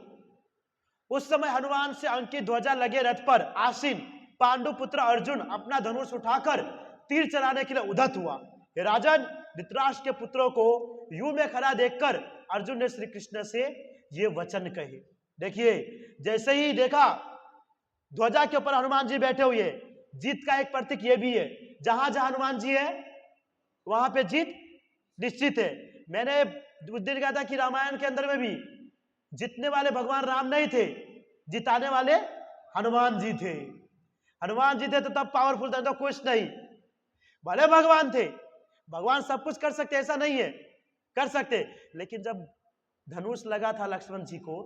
उस समय हनुमान से अंकित ध्वजा लगे रथ पर आसीन पांडु पुत्र अर्जुन अपना धनुष उठाकर तीर चलाने के लिए उद्यत हुआ। राजन, धृतराष्ट्र के पुत्रों को युद्ध में खड़ा देखकर अर्जुन ने श्री कृष्ण से ये वचन कहे। देखिए, जैसे ही देखा ध्वजा के ऊपर हनुमान जी बैठे हुए, जीत का एक प्रतीक ये भी है, जहां जहां हनुमान जी है वहां पे जीत निश्चित है। मैंने उस दिन कहा था कि रामायण के अंदर में भी जीतने वाले भगवान राम नहीं थे, जिताने वाले हनुमान जी थे। हनुमान जी थे तो तब पावरफुल थे, तो कुछ नहीं। भले भगवान थे, भगवान सब कुछ कर सकते, ऐसा नहीं है, कर सकते, लेकिन जब धनुष लगा था लक्ष्मण जी को,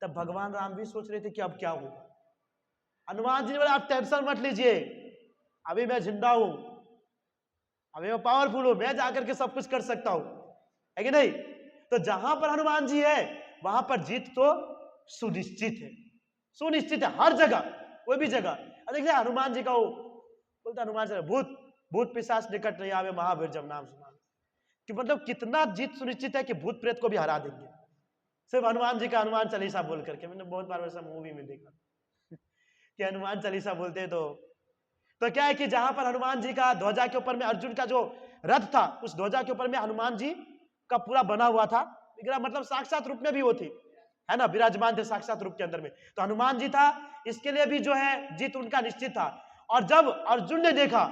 तब भगवान राम भी सोच रहे थे कि अब क्या होगा। हनुमान जी ने बोला आप टेंशन मत लीजिए, अभी मैं जिंदा हूं, अभी मैं पावरफुल हूं, मैं जाकर के सब कुछ कर सकता हूं, है कि नहीं। तो जहां पर हनुमान जी है वहां पर जीत तो सुनिश्चित है, सुनिश्चित है, हर जगह, कोई भी जगह। देखिए हनुमान जी का वो बोलता, हनुमान जी भूत भूत पिशाच निकट नहीं आवे, महावीर जब नाम सुना, कि मतलब कितना जीत सुनिश्चित है कि भूत प्रेत को भी हरा देंगे सिर्फ हनुमान जी का हनुमान चालीसा बोल करके। मैंने बहुत बार वैसा मूवी में देखा कि हनुमान चालीसा बोलते हैं तो क्या है कि जहां पर हनुमान जी का ध्वजा के ऊपर में अर्जुन का जो रथ था, उस ध्वजा के ऊपर में हनुमान जी का पूरा बना हुआ था, मतलब साक्षात रूप में भी वो थे, है ना, विराजमान थे साक्षात रूप के अंदर में। तो हनुमान जी था, इसके लिए भी जो है जीत उनका निश्चित था। और जब अर्जुन ने देखा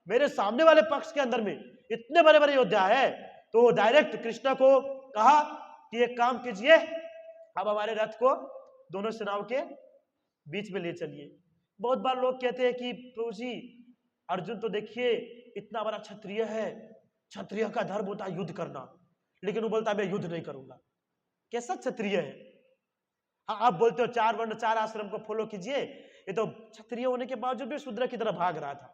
मेरे सामने वाले पक्ष के अंदर में इतने बड़े बड़े योद्धा है, तो डायरेक्ट कृष्ण को कहा कि एक काम कीजिए, अब हमारे रथ को दोनों सेनाओं के बीच में ले चलिए। बहुत बार लोग कहते हैं कि प्रभु जी अर्जुन तो देखिए इतना बड़ा क्षत्रिय है, क्षत्रिय का धर्म होता है युद्ध करना, लेकिन वो बोलता मैं युद्ध नहीं करूंगा। कैसा क्षत्रिय है? हाँ, आप बोलते हो 4 वर्ण 4 आश्रम को फॉलो कीजिए, ये तो क्षत्रिय होने के बावजूद भी शूद्र की तरफ भाग रहा था,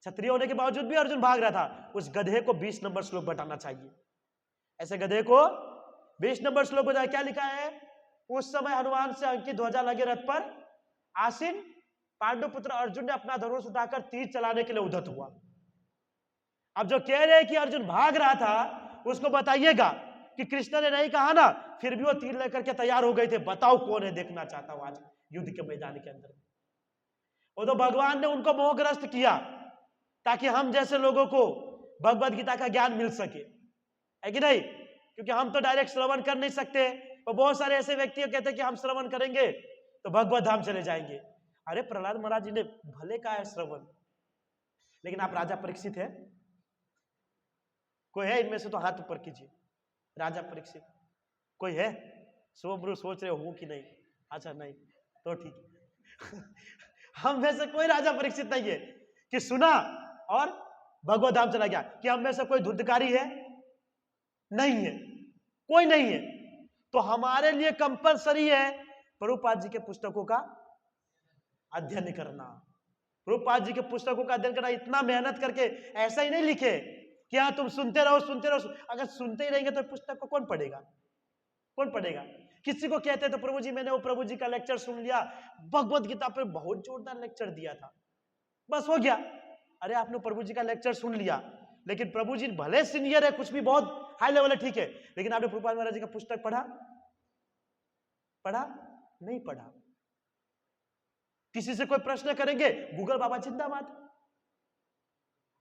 क्षत्रिय होने के बावजूद भी अर्जुन भाग रहा था। उस गधे को 20 नंबर श्लोक बताना चाहिए, ऐसे गधे को 20 नंबर श्लोक बताया। क्या लिखा है? उस समय हनुमान से अंकित ध्वजा लगे रथ पर आसीन पांडु पुत्र अर्जुन ने अपना धनुष उठाकर तीर चलाने के लिए उद्यत हुआ। अब जो कह रहे हैं कि अर्जुन भाग रहा था, उसको बताइएगा कि कृष्ण ने नहीं कहा ना, फिर भी वो तीर लेकर के तैयार हो गए थे। बताओ कौन है, देखना चाहता हूं आज युद्ध के मैदान के अंदर। वो तो भगवान ने उनको मोहग्रस्त किया ताकि हम जैसे लोगों को भगवद गीता का ज्ञान मिल सके, है कि नहीं? क्योंकि हम तो डायरेक्ट श्रवण कर नहीं सकते, और बहुत सारे ऐसे व्यक्ति कहते हैं कि हम श्रवण करेंगे तो भगवत धाम चले जाएंगे। अरे प्रहलाद महाराज जी ने भले कहा है श्रवण, लेकिन आप राजा परीक्षित है? कोई है इनमें से? तो हाथ ऊपर कीजिए। राजा परीक्षित कोई है? सोच रहे हो कि नहीं? अच्छा नहीं तो ठीक हम में से कोई राजा परीक्षित नहीं है कि सुना और भगवत धाम चला गया। कि हम में से कोई धुंधकारी है? नहीं है, कोई नहीं है। तो हमारे लिए कंपलसरी है प्रभुपाद जी के पुस्तकों का अध्ययन करना। प्रभुपाद जी के पुस्तकों का अध्ययन करना, इतना मेहनत करके। ऐसा ही नहीं लिखे कि हाँ तुम सुनते रहो सुनते रहो। अगर सुनते ही रहेंगे तो पुस्तक को कौन पढ़ेगा? कौन पढ़ेगा? किसी को कहते तो प्रभु जी मैंने वो प्रभु जी का लेक्चर सुन लिया, भगवत गीता पे बहुत जोरदार लेक्चर दिया था, बस हो गया। अरे आपने प्रभु जी का लेक्चर सुन लिया, लेकिन प्रभु जी भले सीनियर है, कुछ भी बहुत हाई लेवल है, ठीक है, लेकिन आपने प्रभुपाद महाराज जी का पुस्तक पढ़ा? नहीं पढ़ा। किसी से कोई प्रश्न करेंगे, गूगल बाबा जिंदाबाद।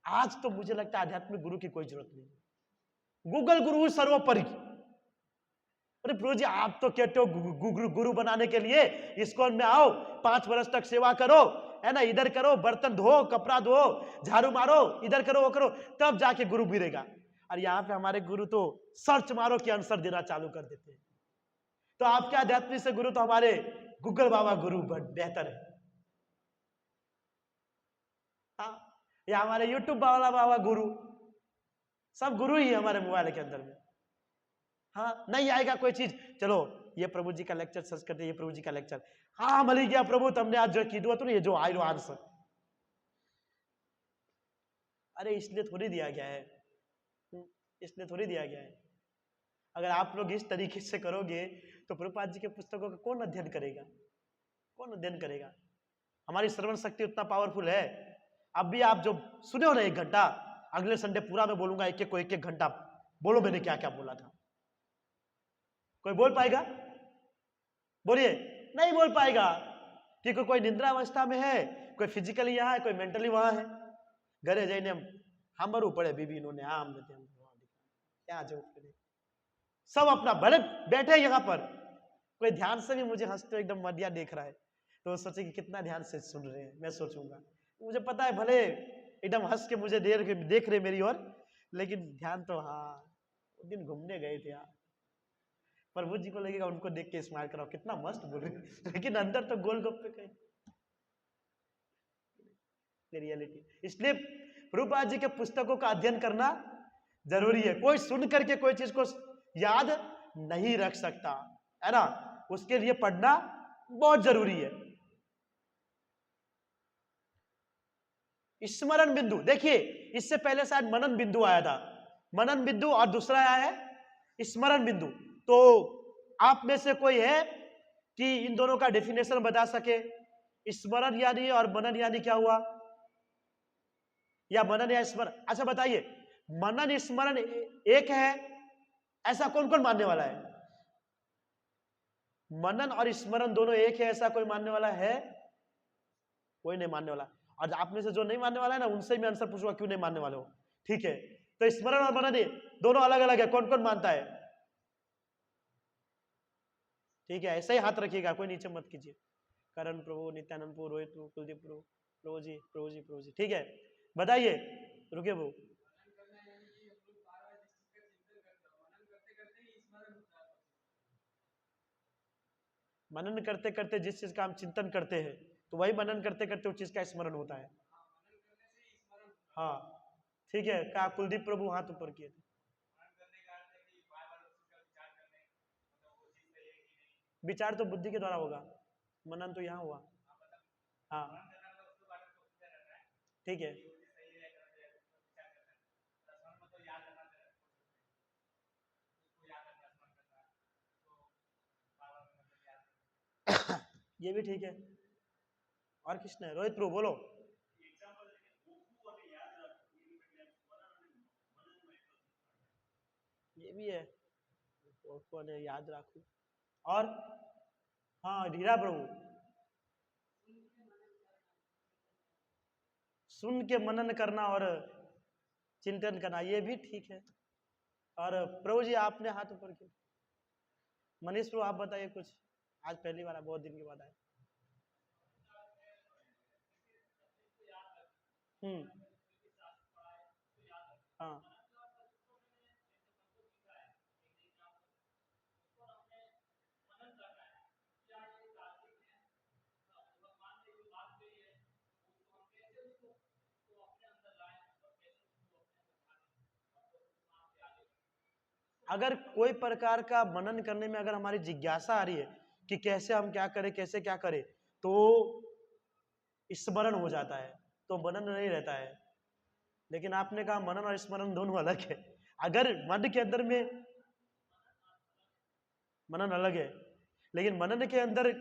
आज तो मुझे लगता है आध्यात्मिक गुरु की कोई जरूरत नहीं, गूगल गुरु सर्वोपरि। अरे प्रभु जी आप तो कहते हो गुरु बनाने के लिए इस्कॉन में आओ, 5 वर्ष तक सेवा करो, है ना, इधर करो, बर्तन धो, कपड़ा धो, झाड़ू मारो, इधर करो वो करो, तब जाके गुरु गिरेगा। और यहाँ पे हमारे गुरु तो सर्च मारो कि आंसर देना चालू कर देते हैं। तो आपके आध्यात्मिक से गुरु तो हमारे गूगल बाबा गुरु बेहतर है, या हमारे यूट्यूब वाला बाबा गुरु, सब गुरु ही है हमारे मोबाइल के अंदर में। हाँ, नहीं आएगा कोई चीज, चलो ये प्रभु जी का लेक्चर सर्च करते, ये प्रभु जी का लेक्चर, हाँ मिल गया प्रभु तुमने आज जो कीधु तो ये जो आयो आंसर। अरे इसलिए थोड़ी दिया गया है, इसलिए थोड़ी दिया गया है। अगर आप लोग इस तरीके से करोगे तो प्रभुपाद जी के पुस्तकों का कौन अध्ययन करेगा, कौन अध्ययन करेगा? हमारी श्रवण शक्ति उतना पावरफुल है। अब भी आप जो सुने हो ना 1 घंटा, अगले संडे पूरा मैं बोलूंगा एक एक को 1-1 घंटा बोलो मैंने क्या क्या बोला था। कोई बोल पाएगा? बोलिए, नहीं बोल पाएगा, क्योंकि कोई निद्रा अवस्था में है, कोई फिजिकली यहाँ है, कोई मेंटली वहां है। घरे जाइने हम मरू पड़े बीबी इन्होंने आम क्या जो सब अपना भले बैठे यहाँ पर, कोई ध्यान से भी मुझे हंसते एकदम मदिया देख रहा है तो वो सोचे कि कितना ध्यान से सुन रहे हैं। मैं सोचूंगा मुझे पता है भले एकदम हंस के मुझे देख रहे मेरी ओर, लेकिन ध्यान तो हाँ उस दिन घूमने गए थे यार, प्रभु जी को लगेगा उनको देख के स्माइल कराओ कितना मस्त बोल रहे लेकिन अंदर तो गोलगप्पे कहीं रियलिटी। इसलिए प्रभुपाद जी के पुस्तकों का अध्ययन करना जरूरी है। कोई सुन करके कोई चीज को याद नहीं रख सकता है ना, उसके लिए पढ़ना बहुत जरूरी है। स्मरण बिंदु देखिए, इससे पहले शायद मनन बिंदु आया था, मनन बिंदु और दूसरा आया है स्मरण बिंदु। तो आप में से कोई है कि इन दोनों का डेफिनेशन बता सके? स्मरण यानी और मनन यानी क्या हुआ, या मनन या स्मरण? अच्छा बताइए, मनन स्मरण एक है ऐसा कौन कौन मानने वाला है? मनन और स्मरण दोनों एक है ऐसा कोई मानने वाला है? कोई नहीं मानने वाला। और आप में से जो नहीं मानने वाला है ना, उनसे मैं आंसर पूछूंगा क्यों नहीं मानने वाले हो। ठीक है, तो स्मरण और मनन दोनों अलग अलग है, कौन कौन मानता है? ठीक है, ऐसे ही हाथ रखिएगा, कोई नीचे मत कीजिए। करण प्रभु, नित्यानंद प्रभु, रोहित प्रभु, कुलदीप प्रभु, प्रभु जी प्रभु जी प्रभु जी। ठीक है, बताइए, रुके वो। मनन करते करते जिस चीज का हम चिंतन करते हैं तो वही मनन करते करते उस चीज का स्मरण होता है। हाँ ठीक है, क्या कुलदीप प्रभु हाथ ऊपर किए थे? विचार तो बुद्धि के द्वारा होगा, मनन तो यहाँ हुआ। हाँ ठीक है, ये भी ठीक है। और किसने? रोहित प्रभु बोलो। ये भी है, को याद रखू। और हाँ हीरा प्रभु, सुन के मनन करना और चिंतन करना, ये भी ठीक है। और प्रभु जी आपने हाथ ऊपर किया। मनीष प्रभु आप बताइए कुछ, आज पहली बार बहुत दिन के बाद आए। हाँ अगर कोई प्रकार का मनन करने में अगर हमारी जिज्ञासा आ रही है कि कैसे हम क्या करें, कैसे क्या करें, तो स्मरण हो जाता है, तो मनन नहीं रहता है। लेकिन आपने कहा मनन और स्मरण दोनों अलग है। अगर मन के अंदर में मनन अलग है, लेकिन मनन के अंदर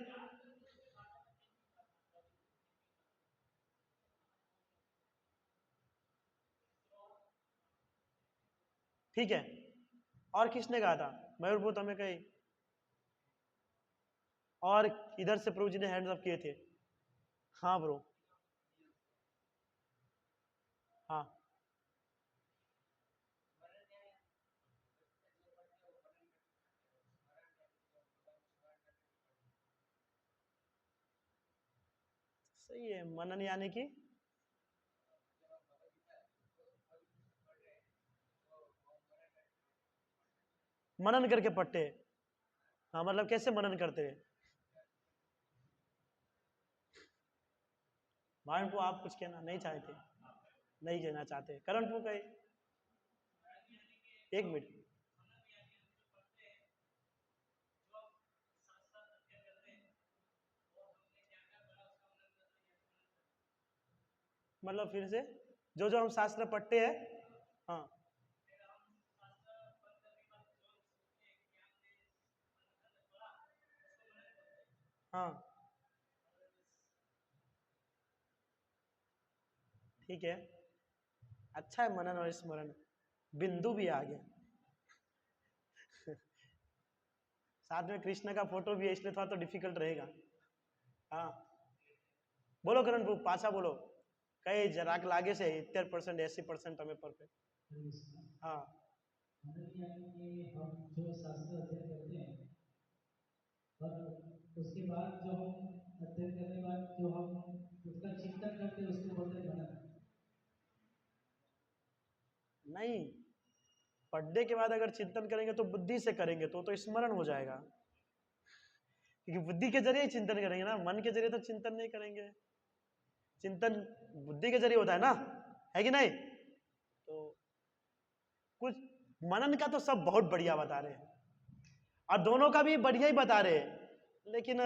ठीक है। और किसने कहा था? मयूर वो तो हमें कही, और इधर से प्रभु जी ने हैंड्स अप किए थे। हाँ ब्रो, हाँ सही है। मनन यानी कि मनन करके पढ़ते। हाँ मतलब कैसे मनन करते हैं? भारण को आप कुछ कहना नहीं चाहते? नहीं कहना चाहते? करण को कहे। एक मिनट, मतलब फिर से जो जो हम शास्त्र पढ़ते हैं। हाँ हाँ ठीक है, अच्छा है मनन और स्मरण। बिंदु भी आ गया साथ में कृष्ण का फोटो भी है, इसलिए थोड़ा तो डिफिकल्ट रहेगा। हाँ बोलो करण प्रभु, पाछा बोलो, कई जराक लागे से 70% 80% हमें परफेक्ट। हाँ हम जो शास्त्र अध्ययन करते हैं और उसके बाद जो हम अध्ययन करने के बाद जो हम उसका चिंतन करते हैं उसको बोलते हैं मनन। नहीं, पढ़ने के बाद अगर चिंतन करेंगे तो बुद्धि से करेंगे तो स्मरण हो जाएगा, क्योंकि बुद्धि के जरिए ही चिंतन करेंगे ना, मन के जरिए तो चिंतन नहीं करेंगे। चिंतन बुद्धि के जरिए होता है ना, है कि नहीं? तो कुछ मनन का तो सब बहुत बढ़िया बता रहे हैं और दोनों का भी बढ़िया ही बता रहे हैं, लेकिन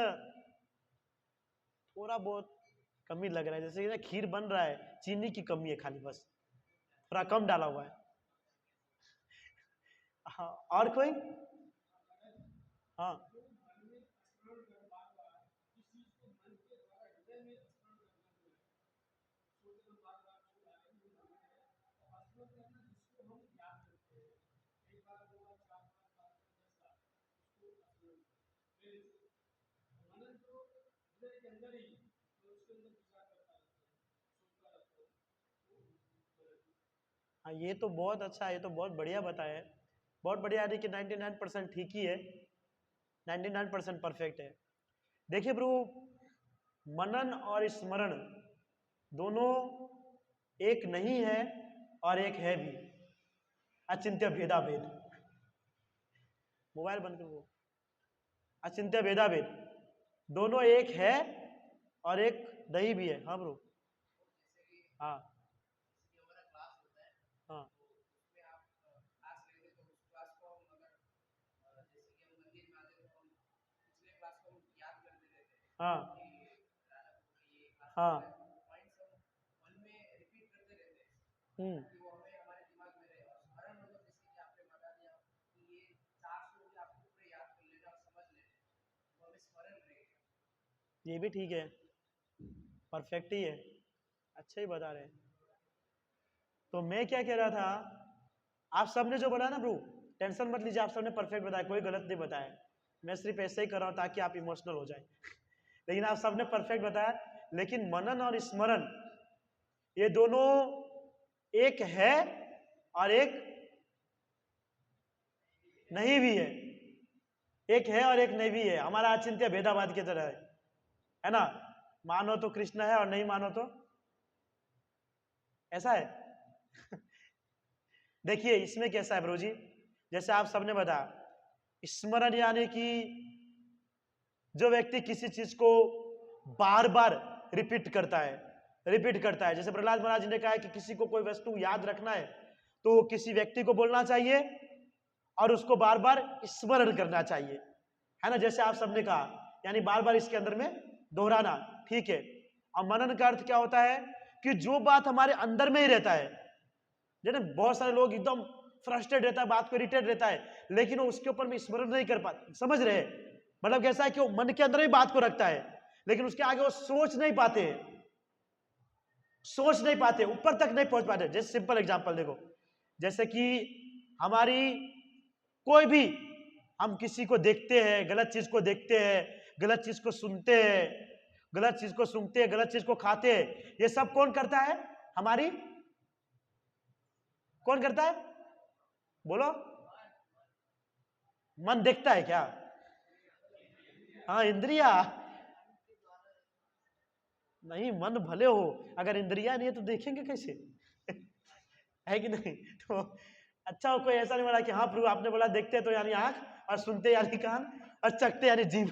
थोड़ा बहुत कमी लग रहा है। जैसे ना खीर बन रहा है, चीनी की कमी है खाली, बस थोड़ा कम डाला हुआ है। हाँ और कोई? हाँ हाँ, ये तो बहुत अच्छा है, ये तो बहुत बढ़िया बताया है, बहुत बढ़िया। यानी कि 99% ठीक ही है, 99% परफेक्ट है। देखिए प्रभु, मनन और स्मरण दोनों एक नहीं है और एक है भी, अचिंत्य भेदा भेद। मोबाइल बंद कर, वो अचिंत्य भेदा भेद, दोनों एक है और एक नहीं भी है। हाँ प्रभु, हाँ हाँ हाँ हाँ हम्म ये भी ठीक है, परफेक्ट ही है, अच्छा ही बता रहे हैं। तो मैं क्या कह रहा था, आप सबने जो बोला ना ब्रू, टेंशन मत लीजिए, आप सबने परफेक्ट बताया, कोई गलत नहीं बताया। मैं सिर्फ ऐसे ही कर रहा हूं ताकि आप इमोशनल हो जाए लेकिन आप सबने परफेक्ट बताया। लेकिन मनन और स्मरण ये दोनों एक है और एक नहीं भी है, एक है और एक नहीं भी है। हमारा अचिंत्य भेदावाद की तरह है ना, मानो तो कृष्ण है और नहीं मानो तो ऐसा है देखिए इसमें कैसा है ब्रो जी, जैसे आप सबने बताया, स्मरण यानी कि जो व्यक्ति किसी चीज को बार बार रिपीट करता है, जैसे प्रहलाद महाराज जी ने कहा है कि किसी को कोई वस्तु याद रखना है तो किसी व्यक्ति को बोलना चाहिए और उसको बार बार स्मरण करना चाहिए, है ना, जैसे आप सबने कहा, यानी बार बार इसके अंदर में दोहराना, ठीक है। और मनन का अर्थ क्या होता है कि जो बात हमारे अंदर में ही रहता है, जैसे बहुत सारे लोग एकदम फ्रस्ट्रेट रहता है, बात को इरिटेट रहता है, लेकिन वो उसके ऊपर में स्मरण नहीं कर पाते, समझ रहे हैं? मतलब कैसा है कि वो मन के अंदर ही बात को रखता है लेकिन उसके आगे वो सोच नहीं पाते, ऊपर तक नहीं पहुंच पाते। जैसे सिंपल एग्जांपल देखो, जैसे कि हमारी कोई भी, हम किसी को देखते हैं, गलत चीज को देखते हैं, गलत चीज को सुनते हैं, गलत चीज को खाते हैं, ये सब कौन करता है? कौन करता है? बोलो, मन देखता है क्या? हाँ इंद्रिया नहीं, मन भले हो, अगर इंद्रिया नहीं है तो देखेंगे कैसे है कि नहीं? तो अच्छा हो, कोई ऐसा नहीं बोला कि हाँ प्रभु आपने बोला देखते तो यानी आंख और सुनते यानी कान और चखते यानी जीभ,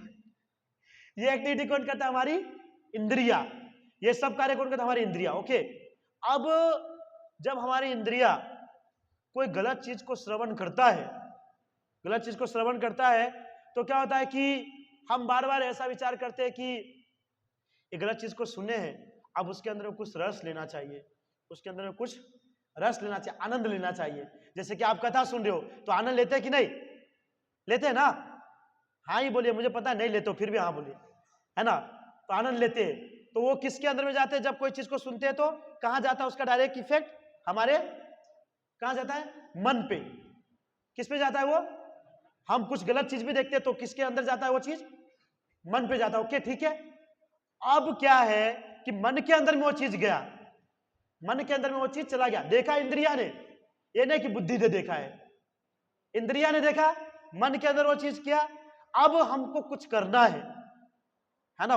ये एक्टिविटी कौन करता है? हमारी इंद्रिया, ये सब कार्य कौन करता है? हमारी इंद्रिया। ओके, अब जब हमारी इंद्रिया कोई गलत चीज को श्रवण करता है तो क्या होता है कि हम बार बार ऐसा विचार करते हैं कि ये गलत चीज को सुने हैं, अब उसके अंदर कुछ रस लेना चाहिए, उसके अंदर में कुछ रस लेना चाहिए, आनंद लेना चाहिए। जैसे कि आप कथा सुन रहे हो तो आनंद लेते हैं कि नहीं लेते हैं ना? हाँ ही बोलिए, मुझे पता है नहीं लेते हो, फिर भी हाँ बोलिए, है ना? तो आनंद लेते हैं। तो वो किसके अंदर में जाते हैं? जब कोई चीज को सुनते हैं तो कहां जाता है उसका डायरेक्ट इफेक्ट? हमारे कहां जाता है? मन पे। किस पे जाता है वो? हम कुछ गलत चीज भी देखते हैं तो किसके अंदर जाता है वो चीज? मन पे जाता है। ओके ठीक है। अब क्या है कि मन के अंदर में वो चीज गया, मन के अंदर में वो चीज चला गया, देखा इंद्रिया ने, ये नहीं कि बुद्धि ने देखा है, इंद्रिया ने देखा, मन के अंदर वो चीज किया। अब हमको कुछ करना है ना?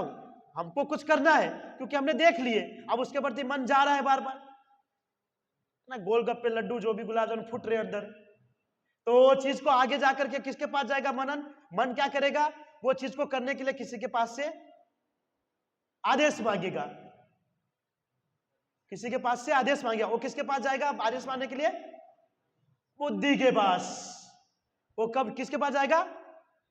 हमको कुछ करना है क्योंकि हमने देख लिए, अब उसके प्रति मन जा रहा है बार बार ना, गोलगप्पे लड्डू जो भी गुलाब जामुन फुट रहे अंदर, तो वो चीज को आगे जाकर के किसके पास जाएगा? मनन। मन क्या करेगा? वो चीज को करने के लिए किसी के पास से आदेश मांगेगा, किसी के पास से आदेश मांगेगा। वो किसके पास जाएगा आदेश मांगने के लिए? बुद्धि के पास। वो कब किसके पास जाएगा?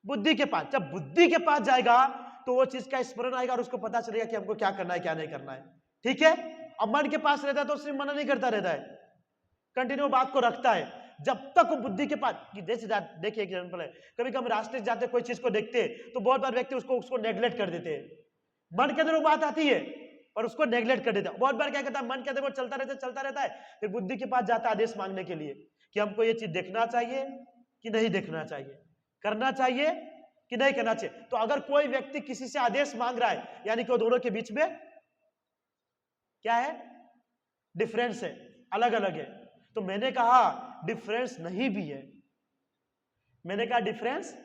बुद्धि के पास। जब बुद्धि के पास जाएगा तो वो चीज का स्मरण आएगा और उसको पता चलेगा कि हमको क्या करना है क्या नहीं करना है। ठीक है। अब मन के पास रहता है तो सिर्फ मनन नहीं करता रहता है, कंटिन्यू बात को रखता है जब तक वो बुद्धि के पास। जैसे देखिए एग्जाम्पल है, कभी कभी रास्ते से जाते कोई चीज को देखते हैं तो बहुत बार व्यक्ति उसको नेग्लेक्ट कर देते हैं। मन के अंदर वो बात आती है और उसको नेग्लेक्ट कर देता है। बहुत बार क्या कहता है, मन के अंदर वो चलता रहता है, फिर बुद्धि के पास जाता है आदेश मांगने के लिए कि हमको ये चीज देखना चाहिए कि नहीं देखना चाहिए, करना चाहिए कि नहीं करना चाहिए। तो अगर कोई व्यक्ति किसी से आदेश मांग रहा है यानी कि वो दोनों के बीच में क्या है? डिफरेंस है, अलग अलग है। तो मैंने कहा डिफरेंस नहीं भी है, मैंने कहा डिफरेंस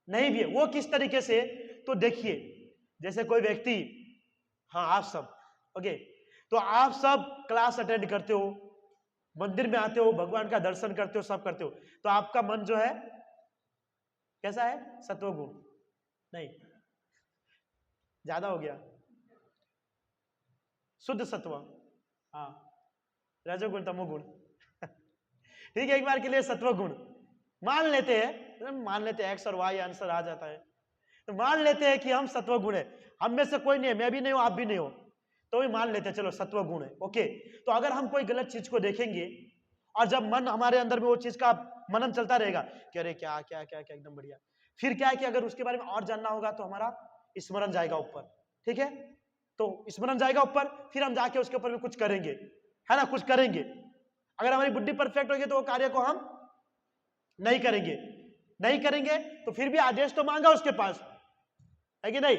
नहीं भी है। वो किस तरीके से? तो देखिए जैसे कोई व्यक्ति, हाँ आप सब ओके, तो आप सब क्लास अटेंड करते हो, मंदिर में आते हो, भगवान का दर्शन करते हो, सब करते हो, तो आपका मन जो है कैसा है? सत्वगुण नहीं, ज्यादा हो गया, शुद्ध सत्व, हाँ रजोगुण तमोगुण ठीक है, एक बार के लिए सत्वगुण मान लेते हैं, एक्स और वाई आंसर आ जाता है, तो मान लेते हैं कि हम सत्वगुण है। हम में से कोई नहीं है, मैं भी नहीं हूं आप भी नहीं हो, तो भी मान लेते हैं चलो सत्वगुण है। ओके, तो अगर हम कोई गलत चीज को देखेंगे और जब मन हमारे अंदर में वो चीज का मनन चलता रहेगा कि अरे क्या क्या क्या क्या एकदम बढ़िया, फिर क्या है कि अगर उसके बारे में और जानना होगा तो हमारा स्मरण जाएगा ऊपर। ठीक है, तो स्मरण जाएगा ऊपर, फिर हम जाके उसके ऊपर में कुछ करेंगे, है ना, कुछ करेंगे। अगर हमारी बुद्धि परफेक्ट होगी तो वो कार्य को हम नहीं करेंगे तो फिर भी आदेश तो मांगा उसके पास, है कि नहीं?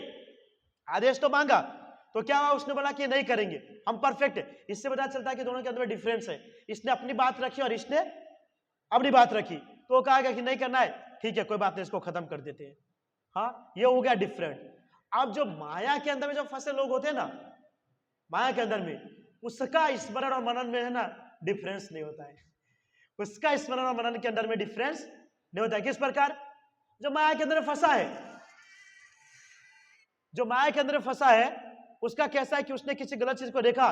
आदेश तो मांगा, तो क्या हुआ? उसने बोला कि नहीं करेंगे, हम परफेक्ट है। इससे पता चलता है कि दोनों के अंदर डिफरेंस है। इसने अपनी बात रखी और इसने अपनी बात रखी, तो वो कहा कि नहीं करना है, ठीक है कोई बात नहीं, इसको खत्म कर देते हैं। हाँ, ये हो गया डिफरेंट। अब जो माया के अंदर में जो फंसे लोग होते हैं ना, माया के अंदर में, उसका स्मरण और मनन में है ना डिफरेंस नहीं होता है, उसका स्मरण और मनन के अंदर में डिफरेंस नहीं होता है। किस प्रकार? जो माया के अंदर फंसा है, जो माया के अंदर फंसा है उसका कैसा है कि उसने किसी गलत चीज को देखा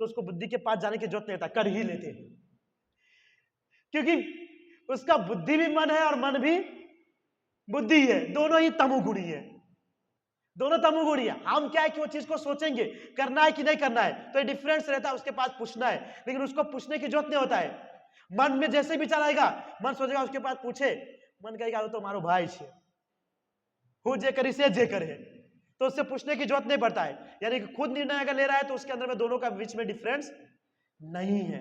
तो उसको बुद्धि के पास जाने की जरूरत नहीं होता, कर ही लेते हैं, क्योंकि उसका बुद्धि भी मन है और मन भी बुद्धि है, दोनों ही तमोगुणी है, दोनों तमोगुणी है। हम क्या है कि वो चीज को सोचेंगे करना है कि नहीं करना है, तो ये डिफरेंस रहता है, उसके पास पूछना है, लेकिन उसको पूछने की जरूरत नहीं होता है। मन में जैसे भी चलाएगा, मन सोचेगा उसके पास पूछे, मन कहेगा वो तो मारो भाई छे, हु जे करी से जे करे, तो उससे पूछने की जरूरत नहीं पड़ता है। यानी कि खुद निर्णय अगर ले रहा है तो उसके अंदर में दोनों का बीच में डिफरेंस नहीं है।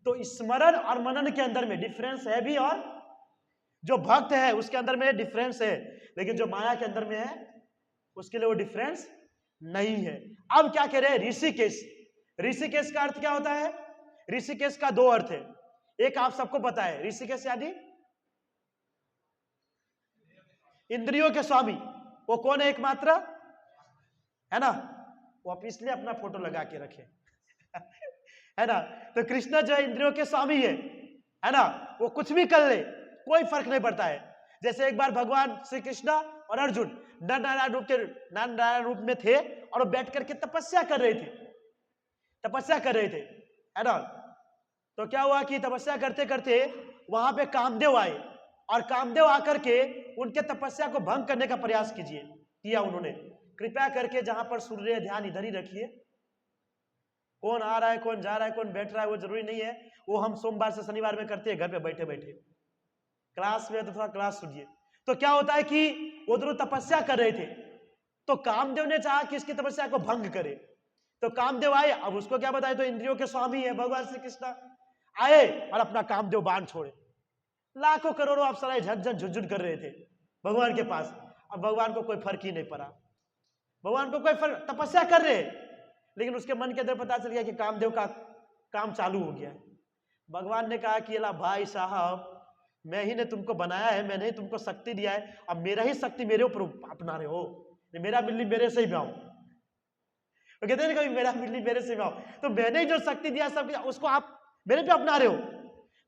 तो स्मरण और मनन के अंदर में डिफरेंस है भी, और जो भक्त है उसके अंदर में डिफरेंस है, लेकिन जो माया के अंदर में है उसके लिए वो डिफरेंस नहीं है। अब क्या कह रहे हैं? ऋषिकेश। ऋषिकेश का अर्थ क्या होता है? ऋषिकेश का दो अर्थ है, एक आप सबको पता है, ऋषिकेश यानी इंद्रियों के स्वामी। वो कौन है? एकमात्र, है ना, वो आप इसलिए अपना फोटो लगा के रखे है ना। तो कृष्ण जो है इंद्रियों के स्वामी है ना, वो कुछ भी कर ले कोई फर्क नहीं पड़ता है। जैसे एक बार भगवान श्री कृष्ण और अर्जुन नर नारायण रूप में थे और वो बैठ करके तपस्या कर रहे थे, है ना। तो क्या हुआ कि तपस्या करते करते वहां पे कामदेव आए, और कामदेव आकर के उनके तपस्या को भंग करने का प्रयास किया उन्होंने। कृपया करके जहां पर सूर्य ध्यान इधर ही रखिए, कौन आ रहा है, कौन जा रहा है, कौन बैठ रहा है, वो जरूरी नहीं है। वो हम सोमवार से शनिवार में करते हैं घर पे बैठे बैठे। क्लास में तो थोड़ा क्लास सुनिए। तो क्या होता है कि वो दोनों तपस्या कर रहे थे, तो कामदेव ने चाहा कि इसकी तपस्या को भंग करे। तो कामदेव आए, अब उसको क्या बताए, तो इंद्रियों के स्वामी है भगवान श्री कृष्ण, आए और अपना कामदेव बाण छोड़े। लाखों करोड़ों अप्सराएं झकझक झुझुझ कर रहे थे भगवान के पास। अब भगवान को कोई फर्क ही नहीं पड़ा, भगवान को कोई फर्क, तपस्या कर रहे, लेकिन उसके मन के अंदर पता चल गया कि कामदेव का काम चालू हो गया है। भगवान ने कहा कि अला भाई साहब, मैं ही ने तुमको बनाया है, मैंने ही तुमको शक्ति दिया है, अब मेरा ही शक्ति मेरे ऊपर अपना रहे हो, मेरा बिल्ली मेरे से ही ब्याओ। तो कहते हैं कभी मेरा बिल्ली मेरे से ब्याओ, तो मैंने जो शक्ति दिया सब उसको आप मेरे पे अपना रहे हो।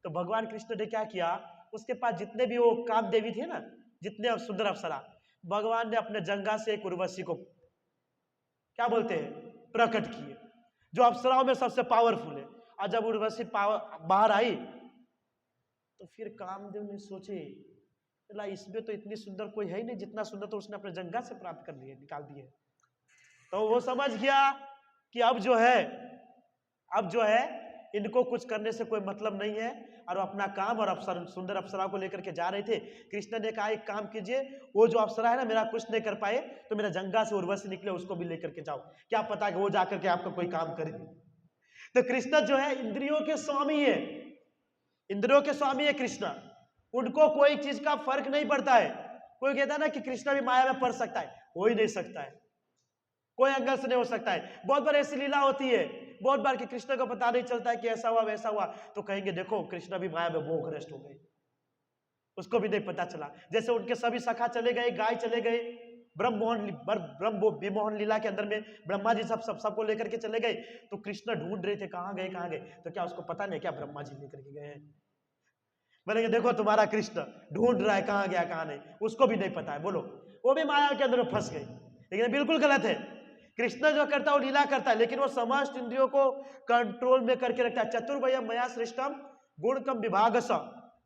तो भगवान कृष्ण ने क्या किया, उसके पास जितने भी वो काम देवी थे ना, जितने सुंदर अप्सरा, भगवान ने अपने जंगा से एक उर्वशी को क्या बोलते हैं प्रकट किए, जो अप्सराओं में सबसे पावरफुल है। और जब उर्वशी बाहर आई तो फिर कामदेव ने सोचे, इसमें तो इतनी सुंदर कोई है ही नहीं, जितना सुंदर तो उसने अपने जंगा से प्राप्त कर लिए, निकाल दिए। तो वो समझ गया कि अब जो है इनको कुछ करने से कोई मतलब नहीं है, और अपना काम और अप्सरा, सुंदर अप्सरा को लेकर के जा रहे थे। कृष्ण ने कहा एक काम कीजिए, वो जो अप्सरा है ना मेरा कुछ नहीं कर पाए, तो मेरा जंगा से उर्वशी निकले उसको भी लेकर के जाओ, क्या पता कि वो जाकर के आपका कोई काम करे। तो कृष्ण जो है इंद्रियों के स्वामी है, इंद्रियों के स्वामी है कृष्ण, उनको कोई चीज का फर्क नहीं पड़ता है। कोई कहता है ना कि कृष्ण भी माया में पड़ सकता है, हो ही नहीं सकता है, कोई एंगल से नहीं हो सकता है। बहुत बार ऐसी लीला होती है, बहुत बार कि कृष्ण को पता नहीं चलता है कि ऐसा हुआ वैसा हुआ, तो कहेंगे देखो कृष्ण भी माया में मोहग्रस्त हो गए, उसको भी नहीं पता चला। जैसे उनके सभी सखा चले गए, गाय चले गए, ब्रह्म विमोहन लीला के अंदर में ब्रह्मा जी सबको लेकर के चले गए, तो कृष्ण ढूंढ रहे थे कहां गए कहां गए, तो क्या उसको पता नहीं क्या ब्रह्मा जी लेकर के गए हैं। बोलेंगे देखो तुम्हारा कृष्ण ढूंढ रहा है कहां गया कहां नहीं, उसको भी नहीं पता है। बोलो, वो भी माया के अंदर फंस गए। लेकिन बिल्कुल गलत है, कृष्ण जो करता है वो लीला करता है, लेकिन वो समस्त इंद्रियों को कंट्रोल में करके रखता है। चतुर्वयम मया सृष्टम गुणकम विभागस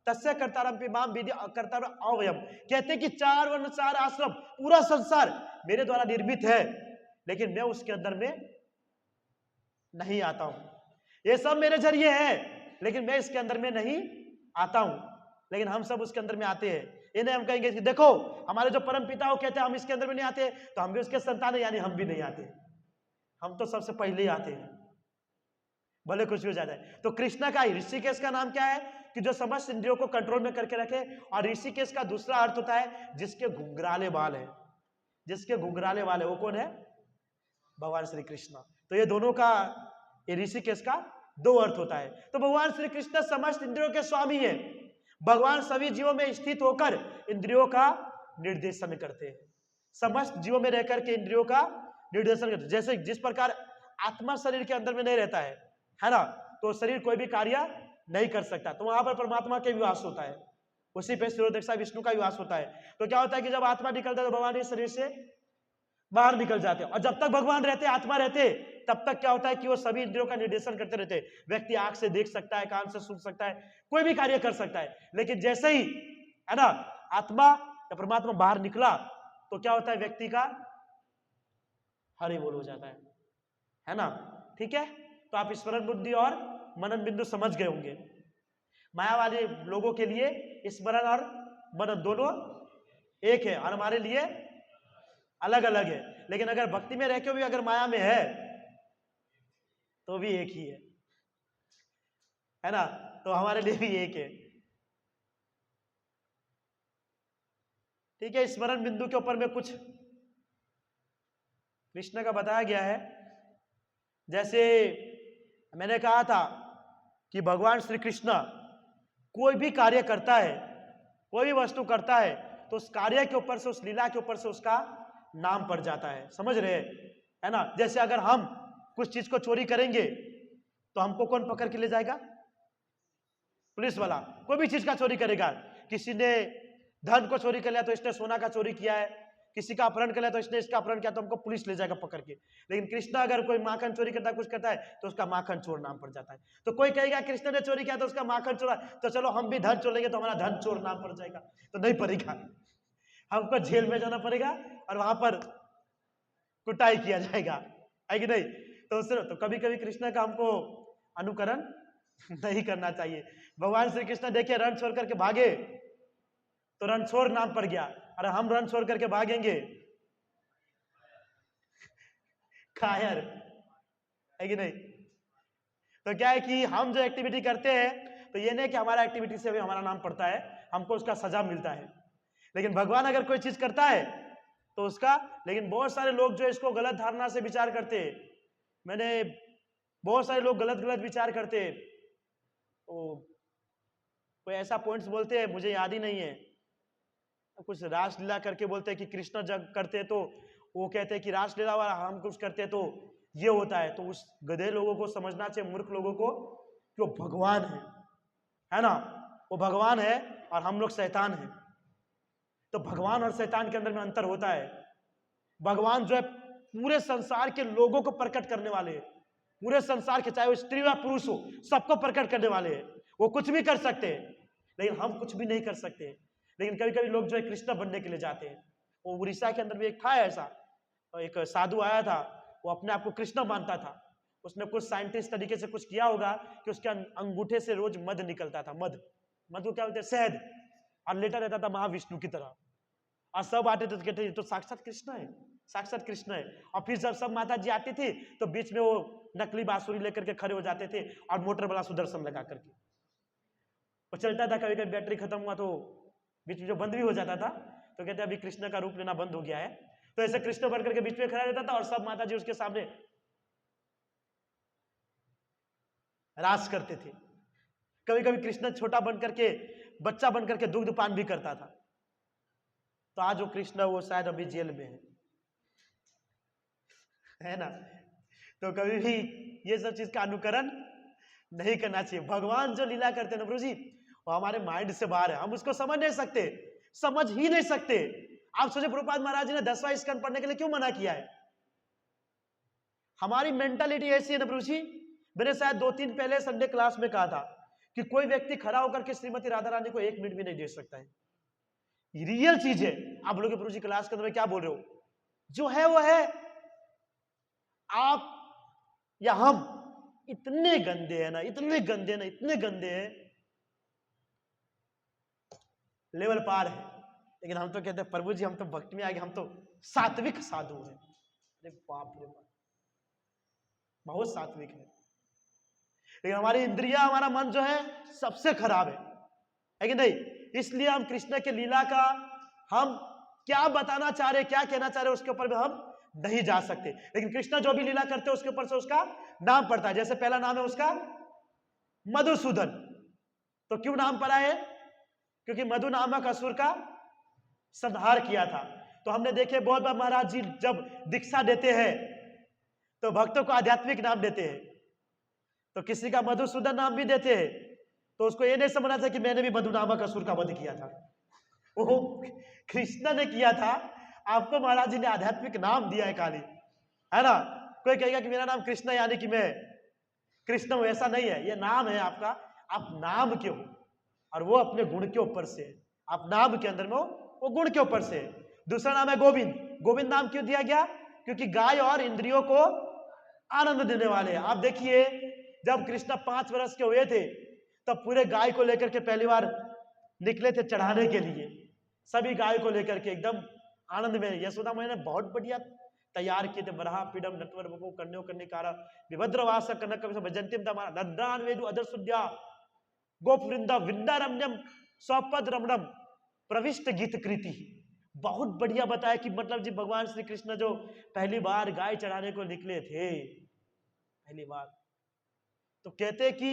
तस्य कर्तारम पिमाम विधि कर्तारम अवयम। कहते हैं कि 4 वर्ण 4 आश्रम, पूरा संसार मेरे द्वारा निर्मित है, लेकिन मैं उसके अंदर में नहीं आता हूं। ये सब मेरे जरिए है, लेकिन मैं इसके अंदर में नहीं आता हूं। लेकिन हम सब उसके अंदर में आते हैं। इन्हें हम कहेंगे कि देखो हमारे जो परम पिता वो कहते हैं हम इसके अंदर में नहीं आते, तो हम भी उसके संतान है, यानी हम भी नहीं आते, हम तो सबसे पहले ही आते हैं, भले कुछ भी हो जाता है। तो कृष्ण का ऋषिकेश का नाम क्या है कि जो समस्त इंद्रियों को कंट्रोल में करके रखे, और ऋषिकेश का दूसरा अर्थ होता है जिसके घुंघराले बाल है, जिसके घुंघराले बाल है वो कौन है, भगवान श्री कृष्ण। तो ये दोनों का, ये ऋषिकेश का 2 अर्थ होता है। तो भगवान श्री कृष्ण समस्त इंद्रियों के स्वामी है, भगवान सभी जीवों में स्थित होकर इंद्रियों का निर्देशन करते हैं, समस्त जीवों में रहकर के इंद्रियों का निर्देशन करते हैं। जैसे जिस प्रकार आत्मा शरीर के अंदर में नहीं रहता है ना, तो शरीर कोई भी कार्य नहीं कर सकता, तो वहां पर परमात्मा के विवास होता है, उसी पे सूर्यदेवता विष्णु का विवास होता है। तो क्या होता है कि जब आत्मा निकलता है तो भगवान इस शरीर से बाहर निकल जाते हैं, और जब तक भगवान रहते, आत्मा रहते, तब तक क्या होता है कि वो सभी इंद्रियों का निर्देशन करते रहते हैं। व्यक्ति आंख से देख सकता है, कान से सुन सकता है, कोई भी कार्य कर सकता है, लेकिन जैसे ही है ना आत्मा या परमात्मा बाहर निकला, तो क्या होता है, व्यक्ति का हरि बोल हो जाता है ना। ठीक है, तो आप स्मरण बुद्धि और मनन बिंदु समझ गए होंगे। माया वाले लोगों के लिए स्मरण और मनन दोनों एक है, और हमारे लिए अलग अलग है। लेकिन अगर भक्ति में रह के भी अगर माया में है तो भी एक ही है ना, तो हमारे लिए भी एक है। ठीक है, स्मरण बिंदु के ऊपर में कुछ कृष्ण का बताया गया है। जैसे मैंने कहा था कि भगवान श्री कृष्ण कोई भी कार्य करता है, कोई भी वस्तु करता है, तो उस कार्य के ऊपर से, उस लीला के ऊपर से उसका नाम पड़ जाता है, समझ रहे है ना। जैसे अगर हम कुछ चीज को चोरी करेंगे तो हमको कौन पकड़ के ले जाएगा, पुलिस वाला। कोई भी चीज का चोरी करेगा, किसी ने धन को चोरी कर लिया तो इसने सोना का चोरी किया है, किसी का अपहरण कर लिया तो इसने इसका अपहरण किया, तो हमको पुलिस ले जाएगा पकड़ के। लेकिन कृष्ण अगर कोई माखन चोरी करता है, कुछ करता है, तो उसका माखन चोर नाम पड़ जाता है। तो कोई कहेगा कृष्ण ने चोरी किया तो उसका माखन चोरा, तो चलो हम भी धन चोर लेंगे तो हमारा धन चोर नाम पड़ जाएगा, तो नहीं पड़ेगा, हमको जेल में जाना पड़ेगा और वहां पर कुटाई किया जाएगा, है कि नहीं। तो उससे तो कभी कभी कृष्ण का हमको अनुकरण नहीं करना चाहिए। भगवान श्री कृष्ण देखिए रण छोड़ करके भागे तो रणछोड़ नाम पड़ गया, अरे हम रण छोड़ करके भागेंगे कायर, है कि नहीं? तो क्या है कि हम जो एक्टिविटी करते हैं तो ये नहीं कि हमारा एक्टिविटी से भी हमारा नाम पड़ता है, हमको उसका सजा मिलता है। लेकिन भगवान अगर कोई चीज करता है तो उसका, लेकिन बहुत सारे लोग जो इसको गलत धारणा से विचार करते हैं, मैंने बहुत सारे लोग गलत गलत विचार करते हैं, तो कोई ऐसा पॉइंट्स बोलते हैं मुझे याद ही नहीं है, कुछ रासलीला करके बोलते हैं कि कृष्ण जब करते तो वो कहते हैं कि रासलीला वाला हम कुछ करते तो ये होता है। तो उस गधे लोगों को समझना चाहिए, मूर्ख लोगों को, कि वो भगवान है ना, वो भगवान है और हम लोग शैतान हैं। तो भगवान और शैतान के अंदर में अंतर होता है। भगवान जो है पूरे संसार के लोगों को प्रकट करने वाले हैं, पूरे संसार के, चाहे वो स्त्री या पुरुष हो, सबको प्रकट करने वाले हैं। वो कुछ भी कर सकते हैं, लेकिन हम कुछ भी नहीं कर सकते। लेकिन कभी कभी लोग जो है कृष्ण बनने के लिए जाते हैं। वो उड़ीसा के अंदर भी एक था ऐसा, एक साधु आया था, वो अपने आप को कृष्ण मानता था। उसने कुछ साइंटिस्ट तरीके से कुछ किया होगा कि उसके अंगूठे से रोज मध निकलता था, मध को क्या बोलते हैं, शहद, और लेटा रहता था महाविष्णु की तरह। और सब आते थे तो कहते तो साक्षात कृष्ण है, साक्षात कृष्ण है। और फिर जब सब माता जी आती थी तो बीच में वो नकली बांसुरी लेकर के खड़े हो जाते थे और मोटर वाला सुदर्शन लगा करके वो चलता था। कभी कभी बैटरी खत्म हुआ तो बीच में जो बंद भी हो जाता था तो कहते अभी कृष्ण का रूप लेना बंद हो गया है। तो ऐसे कृष्ण बनकर के बीच में खड़ा रहता था और सब माता जी उसके सामने रास करते थे। कभी कभी कृष्ण छोटा बन करके, बच्चा बन करके दुग्ध पान भी करता था। तो आज वो कृष्ण वो शायद अभी जेल में है ना। तो कभी भी ये सब चीज का अनुकरण नहीं करना चाहिए। भगवान जो लीला करते हैं ना प्रभु जी, वो हमारे माइंड से बाहर है, हम उसको समझ नहीं सकते, समझ ही नहीं सकते। आप सोचे प्रभुपाद महाराज जी ने 10वां स्कंद पढ़ने के लिए क्यों मना किया है? हमारी मेंटालिटी ऐसी है ना प्रभु जी, मैंने शायद 2-3 पहले संडे क्लास में कहा था कि कोई व्यक्ति खड़ा होकर के श्रीमती राधा रानी को 1 मिनट भी नहीं दे सकता है। रियल चीज है। आप लोग प्रभु जी क्लास के अंदर क्या बोल रहे हो, जो है वो है। आप या हम इतने गंदे हैं ना, इतने गंदे ना, इतने गंदे हैं, लेवल पार है। लेकिन हम तो कहते हैं प्रभु जी हम तो भक्ति में आ गए, हम तो सात्विक साधु हैं। अरे बाप रे बाप, बहुत सात्विक है। लेकिन हमारी इंद्रिया, हमारा मन जो है सबसे खराब है कि नहीं? इसलिए हम कृष्ण के लीला का हम क्या बताना चाह रहे, क्या कहना चाह रहे, उसके ऊपर भी हम नहीं जा सकते। लेकिन कृष्ण जो भी लीला करते हैं उसके ऊपर से उसका नाम पड़ता है। जैसे पहला नाम है उसका मधुसूदन। तो क्यों नाम पड़ा है? क्योंकि मधु नामक असुर का संहार किया था। तो हमने देखे बहुत बार महाराज जी जब दीक्षा देते हैं तो भक्तों को आध्यात्मिक नाम देते हैं, तो किसी का मधुसूदन नाम भी देते हैं। तो उसको ये नहीं समझना था कि मैंने भी मधु नामक असुर का वध किया था, वो कृष्ण ने किया था। आपको महाराज जी ने आध्यात्मिक नाम दिया है खाली, है ना। कोई कहेगा कि मेरा नाम कृष्ण यानी कि मैं कृष्ण हूं, ऐसा नहीं है। ये नाम है आपका, आप नाम क्यों, और वो अपने गुण के ऊपर से, आप नाम के अंदर में वो गुण के ऊपर से। दूसरा नाम है गोविंद। गोविंद नाम क्यों दिया गया? क्योंकि गाय और इंद्रियों को आनंद देने वाले हैं। आप देखिए जब कृष्ण 5 वर्ष के हुए थे तब पूरे गाय को लेकर के पहली बार निकले थे चढ़ाने के लिए, सभी गाय को लेकर के एकदम आनंद में। यशोदा मैया ने बहुत बढ़िया तैयार किए थे, बरहा पीडम नटवर बको कन्यो कन्यकारा विभद्रवास कनक भजंतिम दमा नंदान वेदु अदरसुद्या गोपवृंदा वृंदारम्यम स्वपद रमणम प्रविष्ट गीत कृति। बहुत बढ़िया बताया कि मतलब जी भगवान श्री कृष्ण जो पहली बार गाय चढ़ाने को निकले थे पहली बार, तो कहते कि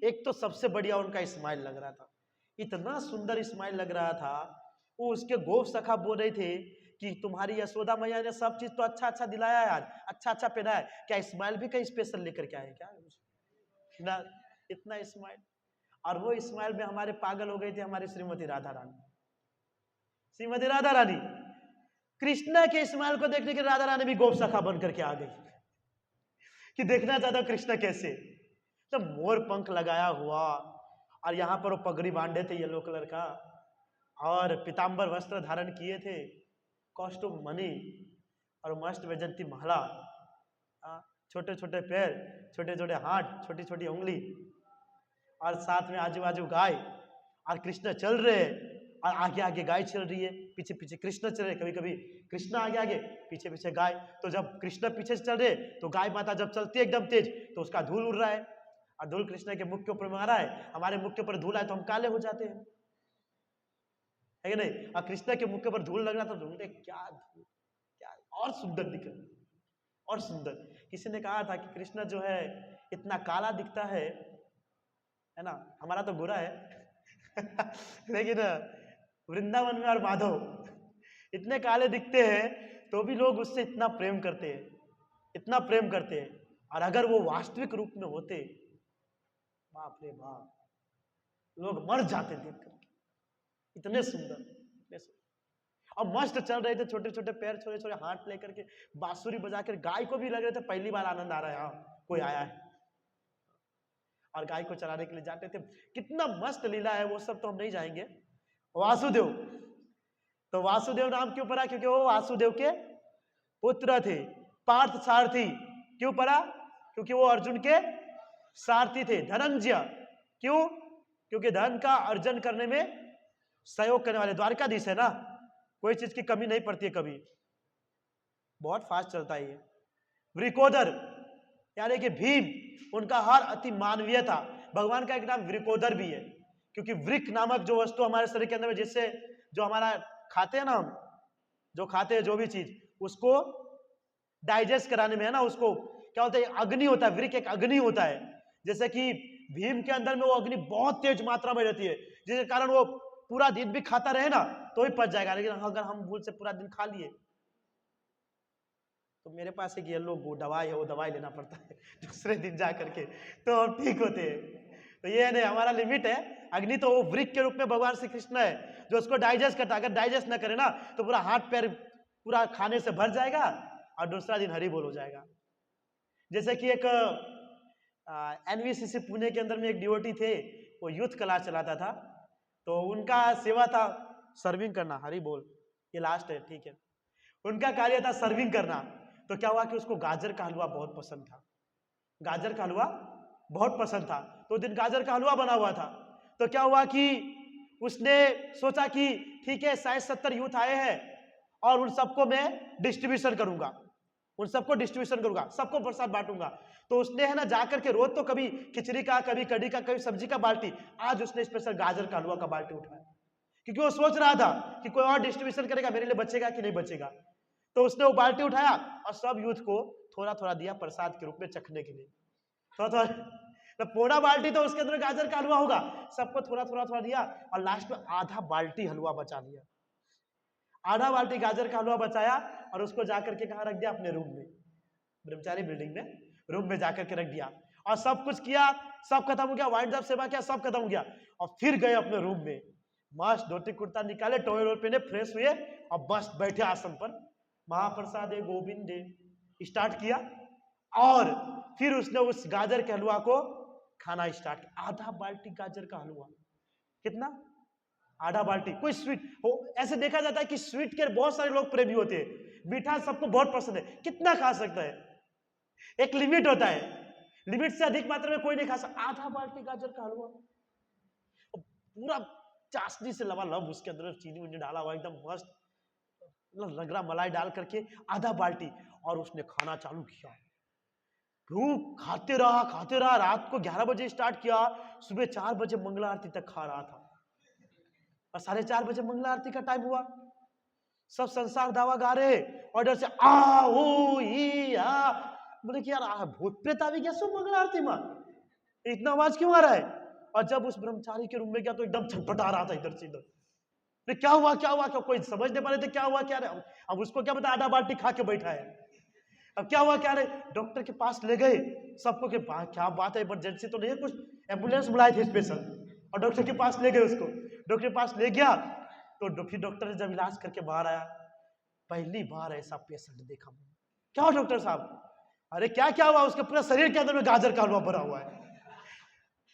एक तो सबसे बढ़िया उनका स्माइल लग रहा था, इतना सुंदर स्माइल लग रहा था। वो उसके गोप सखा बोल रहे थे कि तुम्हारी यशोदा मैया ने सब चीज तो अच्छा अच्छा दिलाया है, आज अच्छा अच्छा पहना है, क्या स्माइल भी कहीं स्पेशल लेकर के आए क्या? ना इतना स्माइल। और वो स्माइल में हमारे पागल हो गए थे हमारी श्रीमती राधा रानी। श्रीमती राधा रानी कृष्णा के स्माइल को देखने के राधा रानी भी गोप सखा बन करके आ गई कि देखना चाहता कृष्ण कैसे। तो मोर पंख लगाया हुआ और यहाँ पर वो पगड़ी बांधे थे येलो कलर का और पीतांबर वस्त्र धारण किए थे, कौस्तुभ मणि और मस्त वैजंती माला, छोटे छोटे पैर, छोटे छोटे हाथ, छोटी छोटी उंगली, और साथ में आजू बाजू गाय, और कृष्ण चल रहे हैं, और आगे आगे गाय चल रही है, पीछे पीछे कृष्ण चल रहे, कभी कभी कृष्ण आगे आगे, पीछे पीछे गाय। तो जब कृष्ण पीछे से चल रहे तो गाय माता जब चलती है एकदम तेज तो उसका धूल उड़ रहा है, और धूल कृष्ण के मुख के ऊपर मारा है। हमारे मुख के ऊपर धूल आए तो हम काले हो जाते हैं, है कि नहीं? और कृष्ण के मुख के ऊपर धूल लग रहा तो ढूंढते क्या धूल, क्या और सुंदर दिख रहा, और सुंदर। किसी ने कहा था कि कृष्ण जो है इतना काला दिखता है ना, हमारा तो गोरा है लेकिन वृंदावन में और माधव इतने काले दिखते हैं तो भी लोग उससे इतना प्रेम करते हैं, इतना प्रेम करते हैं। और अगर वो वास्तविक रूप में होते, बाप रे बाप, लोग मर जाते देख करके, इतने सुंदर, इतने सुंदर। और मस्त चल रहे थे, छोटे छोटे पैर, छोटे छोटे हाथ लेकर के, बांसुरी बजाकर। गाय को भी लग रहे थे पहली बार आनंद आ रहा है, हाँ कोई आया है, और गाय को चराने के लिए जाते थे। कितना मस्त लीला है वो सब, तो हम नहीं जाएंगे। वासुदेव, तो वासुदेव नाम क्यों पड़ा? क्योंकि वो वासुदेव के पुत्र थे। पार्थ सारथी क्यों पड़ा? क्योंकि वो अर्जुन के सारथी थे। धनंजय क्यों? क्योंकि धन का अर्जन करने में सहयोग करने वाले। द्वारकाधीश है ना, कोई चीज की कमी नहीं पड़ती है कभी, बहुत फास्ट चलता है ये। वृकोदर यानी कि भीम, उनका हार अति मानवीय था। भगवान का एक नाम वृकोदर भी है, क्योंकि वृक नामक जो वस्तु हमारे शरीर के अंदर में, जिससे जो हमारा खाते हैं ना, हम जो खाते हैं जो भी चीज, उसको डाइजेस्ट कराने में है ना, उसको क्या होता है, अग्नि होता है। वृक एक अग्नि होता है। जैसे कि भीम के अंदर में वो अग्नि बहुत तेज मात्रा में रहती है, जिसके कारण वो पूरा दिन भी खाता रहे ना तो ही पच जाएगा। लेकिन अगर हम भूल से पूरा दिन खा लिए तो मेरे पास एक येलो दवाई है, वो दवाई लेना पड़ता है दूसरे दिन जा करके, तो हम ठीक होते हैं। तो ये नहीं, हमारा लिमिट है। अग्नि तो वो वृक के रूप में भगवान श्री कृष्ण है, जो उसको डाइजेस्ट करता है। अगर डाइजेस्ट ना करे ना तो पूरा हाथ पैर पूरा खाने से भर जाएगा, और दूसरा दिन हरी बोल हो जाएगा। जैसे कि एक NVCC पुणे के अंदर में एक डिवोटी थे, वो यूथ क्लास चलाता था, तो उनका सेवा था सर्विंग करना। हरी बोल, ये लास्ट है, ठीक है। उनका कार्य था सर्विंग करना। तो क्या हुआ कि उसको गाजर का हलवा बहुत पसंद था, गाजर का हलवा बहुत पसंद था। तो दिन गाजर का हलवा बना हुआ था। तो क्या हुआ कि उसने सोचा कि ठीक है 60-70 यूथ आए हैं और उन सबको मैं डिस्ट्रीब्यूशन करूंगा, उन सबको डिस्ट्रीब्यूशन करूंगा, सबको प्रसाद बांटूंगा। तो उसने है ना जाकर के, रोज तो कभी खिचड़ी का, कभी कढ़ी का, कभी सब्जी का बाल्टी, आज उसने स्पेशल गाजर का हलवा का बाल्टी उठाया, क्योंकि वो सोच रहा था कि कोई और डिस्ट्रीब्यूशन करेगा, मेरे लिए बचेगा कि नहीं बचेगा। तो उसने वो बाल्टी उठाया और सब यूथ को थोड़ा थोड़ा दिया प्रसाद के रूप में चखने के लिए। थोड़ा थोड़ा, तो पूरा बाल्टी तो उसके अंदर गाजर का हलवा होगा, सबको थोड़ा थोड़ा थोड़ा दिया, और लास्ट में आधा बाल्टी हलवा बचा लिया। आधा बाल्टी गाजर का हलवा बचाया और उसको जाकर के कहाँ रख दिया? अपने रूम में, ब्रह्मचारी बिल्डिंग में रूम में जाकर के रख दिया। और सब कुछ किया, सब खत्म हो गया, वाइंड अप सेवा किया, सब खत्म हो गया, और फिर गए अपने रूम में, मस्त धोती कुर्ता निकाले, टॉवल पहने, फ्रेश हुए, और बस बैठे आसन पर, महाप्रसाद गोविंद स्टार्ट किया। और फिर उसने उस गाजर के हलवा को खाना स्टार्ट किया। आधा बाल्टी गाजर का हलवा, कितना? आधा बाल्टी। कोई स्वीट हो, ऐसे देखा जाता है कि स्वीट के बहुत सारे लोग प्रेमी होते हैं, मीठा सबको बहुत पसंद है, कितना खा सकता है? एक लिमिट होता है, लिमिट से अधिक मात्रा में कोई नहीं खा सकता। आधा बाल्टी गाजर का हलवा, पूरा चाशनी से लबालब, उसके अंदर चीनी उनी डाला हुआ, एकदम मस्त रगड़ा मलाई डाल करके आधा बाल्टी, और उसने खाना चालू किया। भूख, खाते रहा। रात को 11 बजे स्टार्ट किया, सुबह 4 बजे मंगला आरती तक खा रहा था, और 4:30 बजे मंगला आरती का टाइम हुआ। सब संसार दावा गा रहे, और इधर से आ ओ ई आ, बोले कि यार भूत प्रेत आ भी गया सो मंगला आरती में, इतना आवाज क्यों आ रहा है? और जब उस ब्रह्मचारी के रूम में गया तो एकदम छटपटा रहा था इधर से इधर। क्या हुआ क्या कोई समझ नहीं पा रहे थे क्या हुआ क्या रहे। अब उसको क्या पता, आधा बाल्टी खा के बैठा है। अब क्या हुआ क्या रहे, डॉक्टर के पास ले गए सबको, के क्या बात है, इमरजेंसी तो नहीं है, कुछ एम्बुलेंस बुलाए थे स्पेशल, और डॉक्टर के पास ले गए उसको। डॉक्टर के पास ले गया तो फिर डॉक्टर ने जब इलाज करके बाहर आया, पहली बार ऐसा पेशेंट देखा मैंने। क्या हुआ डॉक्टर साहब? अरे क्या हुआ? उसके पूरा शरीर के अंदर में गाजर का हलवा भरा हुआ है।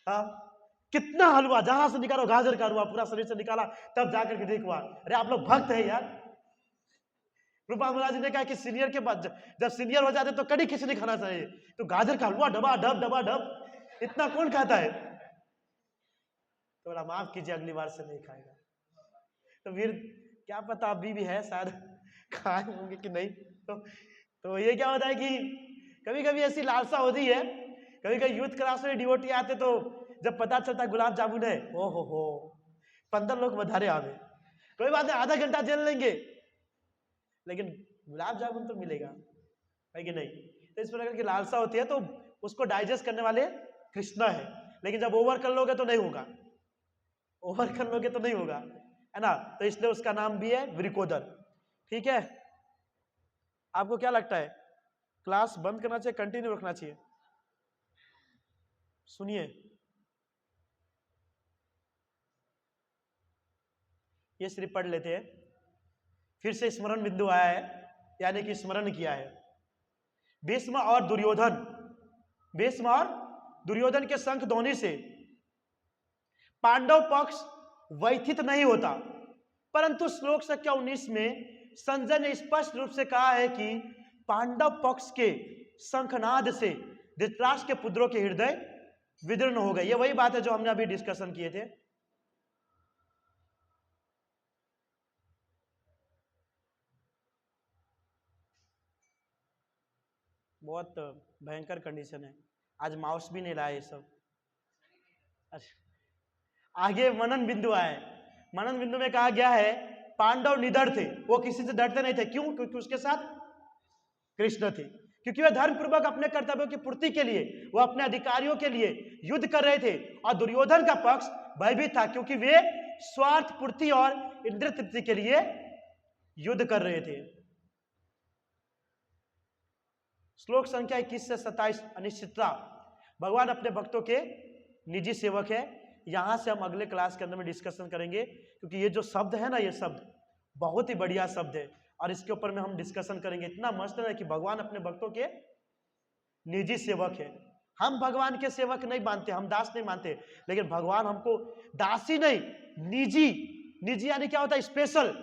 हाँ, कितना हलवा, जहां से निकालो गाजर का हलवा, पूरा शरीर से निकाला, तब जाकर के देखवा। अरे आप लोग भक्त है यार, रूपा महाराज ने कहा कि सीनियर के बाद जब सीनियर हो जाते तो कड़ी खिचड़ी खाना चाहिए, तो गाजर का हलवा डबा डब इतना कौन खाता है? तो बोला माफ कीजिए, अगली बार से नहीं खाएगा। तो फिर क्या पता अभी भी है, शायद खाए होंगे कि नहीं। तो ये क्या होता है कि कभी कभी ऐसी लालसा होती है, कभी कभी यूथ क्लास में डिवोटी आते तो जब पता चलता गुलाब जामुन है, ओ हो 15 लोग बधारे आवे, कोई बात नहीं, आधा घंटा जल लेंगे, लेकिन गुलाब जामुन तो मिलेगा, है कि नहीं? तो इस प्रकार की लालसा होती है, तो उसको डाइजेस्ट करने वाले कृष्णा है, लेकिन जब ओवर कर लोगे तो नहीं होगा, ओवर कर लोगे तो नहीं होगा, है ना? तो इसलिए उसका नाम भी है वृकोदर। ठीक है, आपको क्या लगता है, क्लास बंद करना चाहिए, कंटिन्यू रखना चाहिए? सुनिए, ये सिर्फ पढ़ लेते हैं, फिर से स्मरण बिंदु आया है, यानी कि स्मरण किया है। भीष्म और दुर्योधन के शंख ध्वनि से पांडव पक्ष व्यथित नहीं होता, परंतु श्लोक संख्या 19 में संजय ने स्पष्ट रूप से कहा है कि पांडव पक्ष के शंखनाद से धृतराष्ट्र के पुत्रों के हृदय विदीर्ण हो गए। ये वही बात है जो हमने अभी डिस्कशन किए थे। बहुत भयंकर कंडीशन है, आज माउस भी नहीं लाए ये सब। आगे मनन बिंदु आए, मनन बिंदु में कहा गया है पांडव निडर थे, वो किसी से डरते नहीं थे। क्यों? क्योंकि उसके साथ कृष्ण थे, क्योंकि वे धर्म पूर्वक अपने कर्तव्यों की पूर्ति के लिए, वो अपने अधिकारियों के लिए युद्ध कर रहे थे, और दुर्योधन का पक्ष भयभीत था, क्योंकि वे स्वार्थ पूर्ति और इंद्रिय तृप्ति के लिए युद्ध कर रहे थे। श्लोक संख्या 21 से 27, अनिश्चितता। भगवान अपने भक्तों के निजी सेवक है। यहां से हम अगले क्लास के अंदर में डिस्कशन करेंगे, क्योंकि ये जो शब्द है ना, ये शब्द बहुत ही बढ़िया शब्द है, और इसके ऊपर में हम डिस्कशन करेंगे। इतना मस्त है कि भगवान अपने भक्तों के निजी सेवक है। हम भगवान के सेवक नहीं मानते, हम दास नहीं मानते, लेकिन भगवान हमको दासी नहीं, निजी यानी क्या होता है? स्पेशल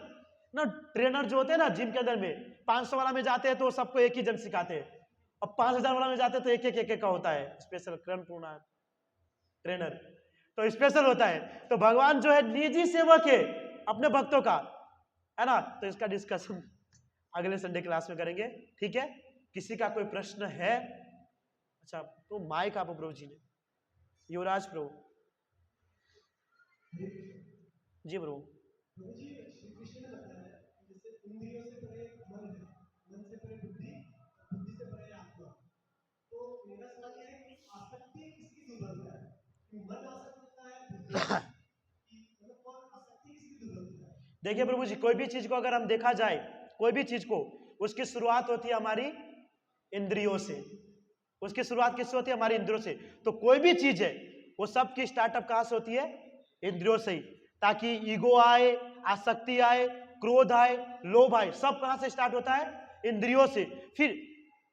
ना। ट्रेनर जो होते हैं ना जिम के अंदर में, 500 वाला में जाते हैं तो सबको एक ही जन सिखाते हैं, और 5000 वाला में जाते हैं तो एक का होता है स्पेशल ट्रेनर, तो स्पेशल होता है। तो भगवान जो है निजी सेवक है अपने भक्तों का, है ना? तो इसका डिस्कशन अगले संडे क्लास में करेंगे। ठीक है, किसी का कोई प्रश्न है? अच्छा, तो माइक आप प्रभु जी ने, युवराज प्रभु जी। प्रभु देखिए प्रभु जी, कोई भी चीज को अगर हम देखा जाए, कोई भी चीज को, उसकी शुरुआत होती है हमारी इंद्रियों से। उसकी शुरुआत किससे होती है? हमारी इंद्रियों से। तो कोई भी चीज है वो सब की स्टार्टअप कहां से होती है? इंद्रियों से ही, ताकि ईगो आए, आसक्ति आए, क्रोध आए, लोभ आए, सब कहां से स्टार्ट होता है? इंद्रियों से। फिर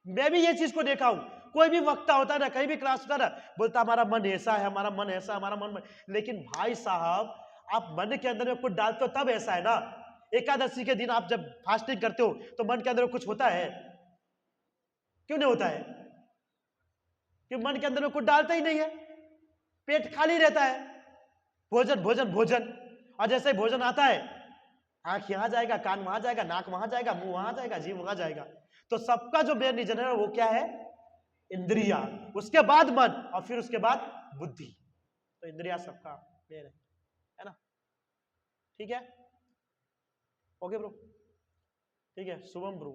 मैं भी ये चीज को देखा हूं, कोई भी वक्ता होता है ना, कहीं भी क्लास होता है ना, बोलता हमारा मन ऐसा है, हमारा मन ऐसा, हमारा मन, लेकिन भाई साहब आप मन के अंदर में कुछ डालते हो तब ऐसा है ना। एकादशी के दिन आप जब फास्टिंग करते हो तो मन के अंदर कुछ होता है? क्यों नहीं होता है? क्योंकि मन के अंदर में कुछ डालता ही नहीं है, पेट खाली रहता है, भोजन भोजन भोजन। और जैसे ही भोजन आता है, आंख यहां जाएगा, कान वहां जाएगा, नाक वहां जाएगा, मुंह वहां जाएगा, जीभ वहां जाएगा। तो सबका जो मेन रीजन है वो क्या है? इंद्रिया, उसके बाद मन, और फिर उसके बाद बुद्धि। तो इंद्रिया सबका मेन है ना? ठीक है, ओके ब्रो, ठीक है। शुभम ब्रो,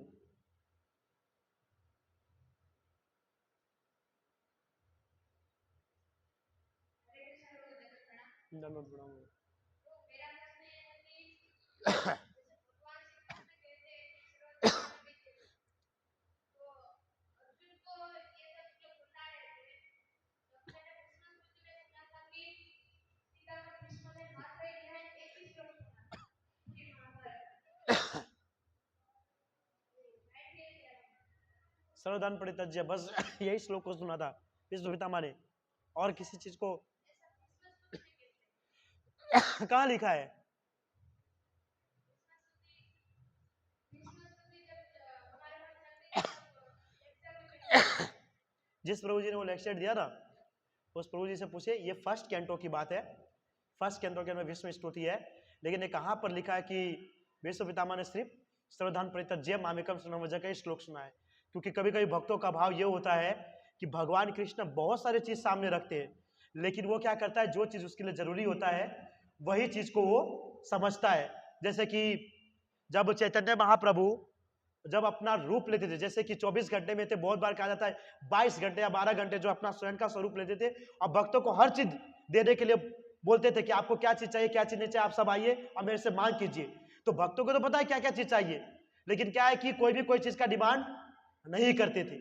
धन्यवाद ब्रो। सर्वधन परित्यज्य, बस यही श्लोक को सुना था इस दुहिता ने, और किसी चीज को कहां लिखा है? जिस प्रभु जी ने वो लेक्चर दिया ना, उस प्रभु जी से पूछे, ये फर्स्ट कैंटो की बात है, फर्स्ट कैंटो के अंदर विश्व स्तुति है, लेकिन ये कहां पर लिखा है कि विश्व पितामह ने सिर्फ सर्वधान परित्यज्य मामेकम शरणमव्रज का श्लोक सुना है? क्योंकि कभी कभी भक्तों का भाव ये होता है कि भगवान कृष्ण बहुत सारे चीज सामने रखते हैं, लेकिन वो क्या करता है, जो चीज उसके लिए जरूरी होता है वही चीज को वो समझता है। जैसे कि जब चैतन्य महाप्रभु जब अपना रूप लेते थे, जैसे कि 24 घंटे में थे, बहुत बार कहा जाता है 22 घंटे या 12 घंटे जो अपना स्वयं का स्वरूप लेते थे, और भक्तों को हर चीज देने के लिए बोलते थे कि आपको क्या चीज चाहिए, क्या चीज नहीं चाहिए, आप सब आइए और मेरे से मांग कीजिए। तो भक्तों को तो पता है क्या क्या चीज चाहिए, लेकिन क्या है कि कोई भी कोई चीज का डिमांड नहीं करते थे,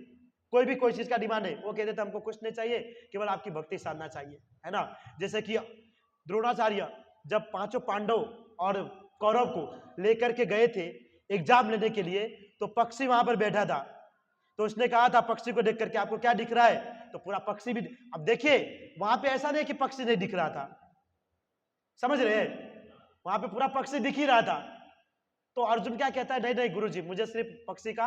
कोई भी कोई चीज का डिमांड नहीं, वो कहते थे हमको कुछ नहीं चाहिए, केवल आपकी भक्ति साधना चाहिए, है ना। जैसे कि द्रोणाचार्य जब पांचों पांडव और कौरव को लेकर के गए थे एग्जाम लेने के लिए, तो पक्षी वहां पर बैठा था, तो उसने कहा था पक्षी को देख करके आपको क्या दिख रहा है, तो पूरा पक्षी भी, अब देखिए वहां पे ऐसा नहीं कि पक्षी नहीं दिख रहा था, समझ रहे हैं, वहां पे पूरा पक्षी दिख ही रहा था। तो अर्जुन क्या कहता है, नहीं नहीं गुरुजी मुझे सिर्फ पक्षी का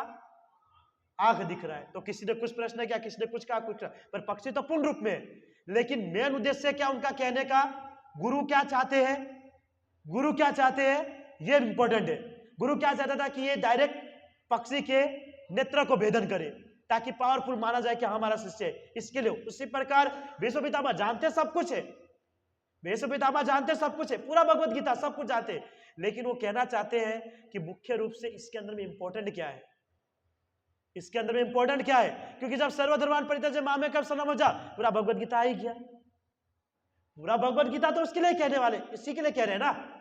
आंख दिख रहा है। तो किसी ने कुछ प्रश्न किया, किसी ने कुछ कहा, कुछ, पर पक्षी तो पूर्ण रूप में है, लेकिन मेन उद्देश्य क्या उनका कहने का, गुरु क्या चाहते हैं, गुरु क्या चाहते हैं ये इंपॉर्टेंट है। गुरु क्या चाहता था कि ये डायरेक्ट पक्षी के नेत्र को भेदन करे, ताकि पावरफुल माना जाए कि हमारा शिष्य है, इसके लिए। उसी प्रकार भीष्म पितामह जानते सब कुछ है, भीष्म पितामह जानते सब कुछ है, पूरा भगवत गीता सब कुछ जानते हैं, लेकिन वो कहना चाहते हैं कि मुख्य रूप से इसके अंदर में इंपॉर्टेंट क्या है, इसके अंदर में इंपॉर्टेंट क्या है, क्योंकि जब सर्वधर्मान् परित्यज्य मामेकं शरणमव्रज, पूरा भगवत गीता आ ही गया, पूरा भगवत गीता तो उसके लिए कहने वाले, इसी के लिए कह रहे हैं ना,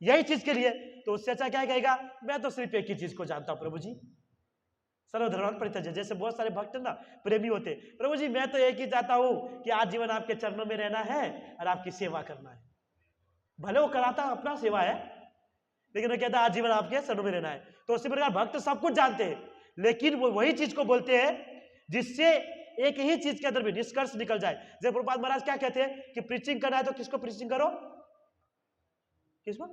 यही चीज के लिए। तो उससे अच्छा क्या कहेगा, मैं तो सिर्फ एक ही चीज को जानता हूं प्रभु जी, सर्वधर्मान् परित्यज्य। जैसे बहुत सारे भक्त ना प्रेमी होते, प्रभु जी मैं तो एक ही चाहता हूं कि आज जीवन आपके चरणों में रहना है और आपकी सेवा करना है। भले वो कराता अपना सेवा है, लेकिन वो कहता है आज जीवन आपके चरणों में रहना है। तो उसी प्रकार भक्त सब कुछ जानते हैं, लेकिन वो वही चीज को बोलते हैं जिससे एक ही चीज के अंदर भी निष्कर्ष निकल जाए। जैसे प्रभुपाद महाराज क्या कहते हैं कि प्रीचिंग करना है तो किसको प्रीचिंग करो, किसको,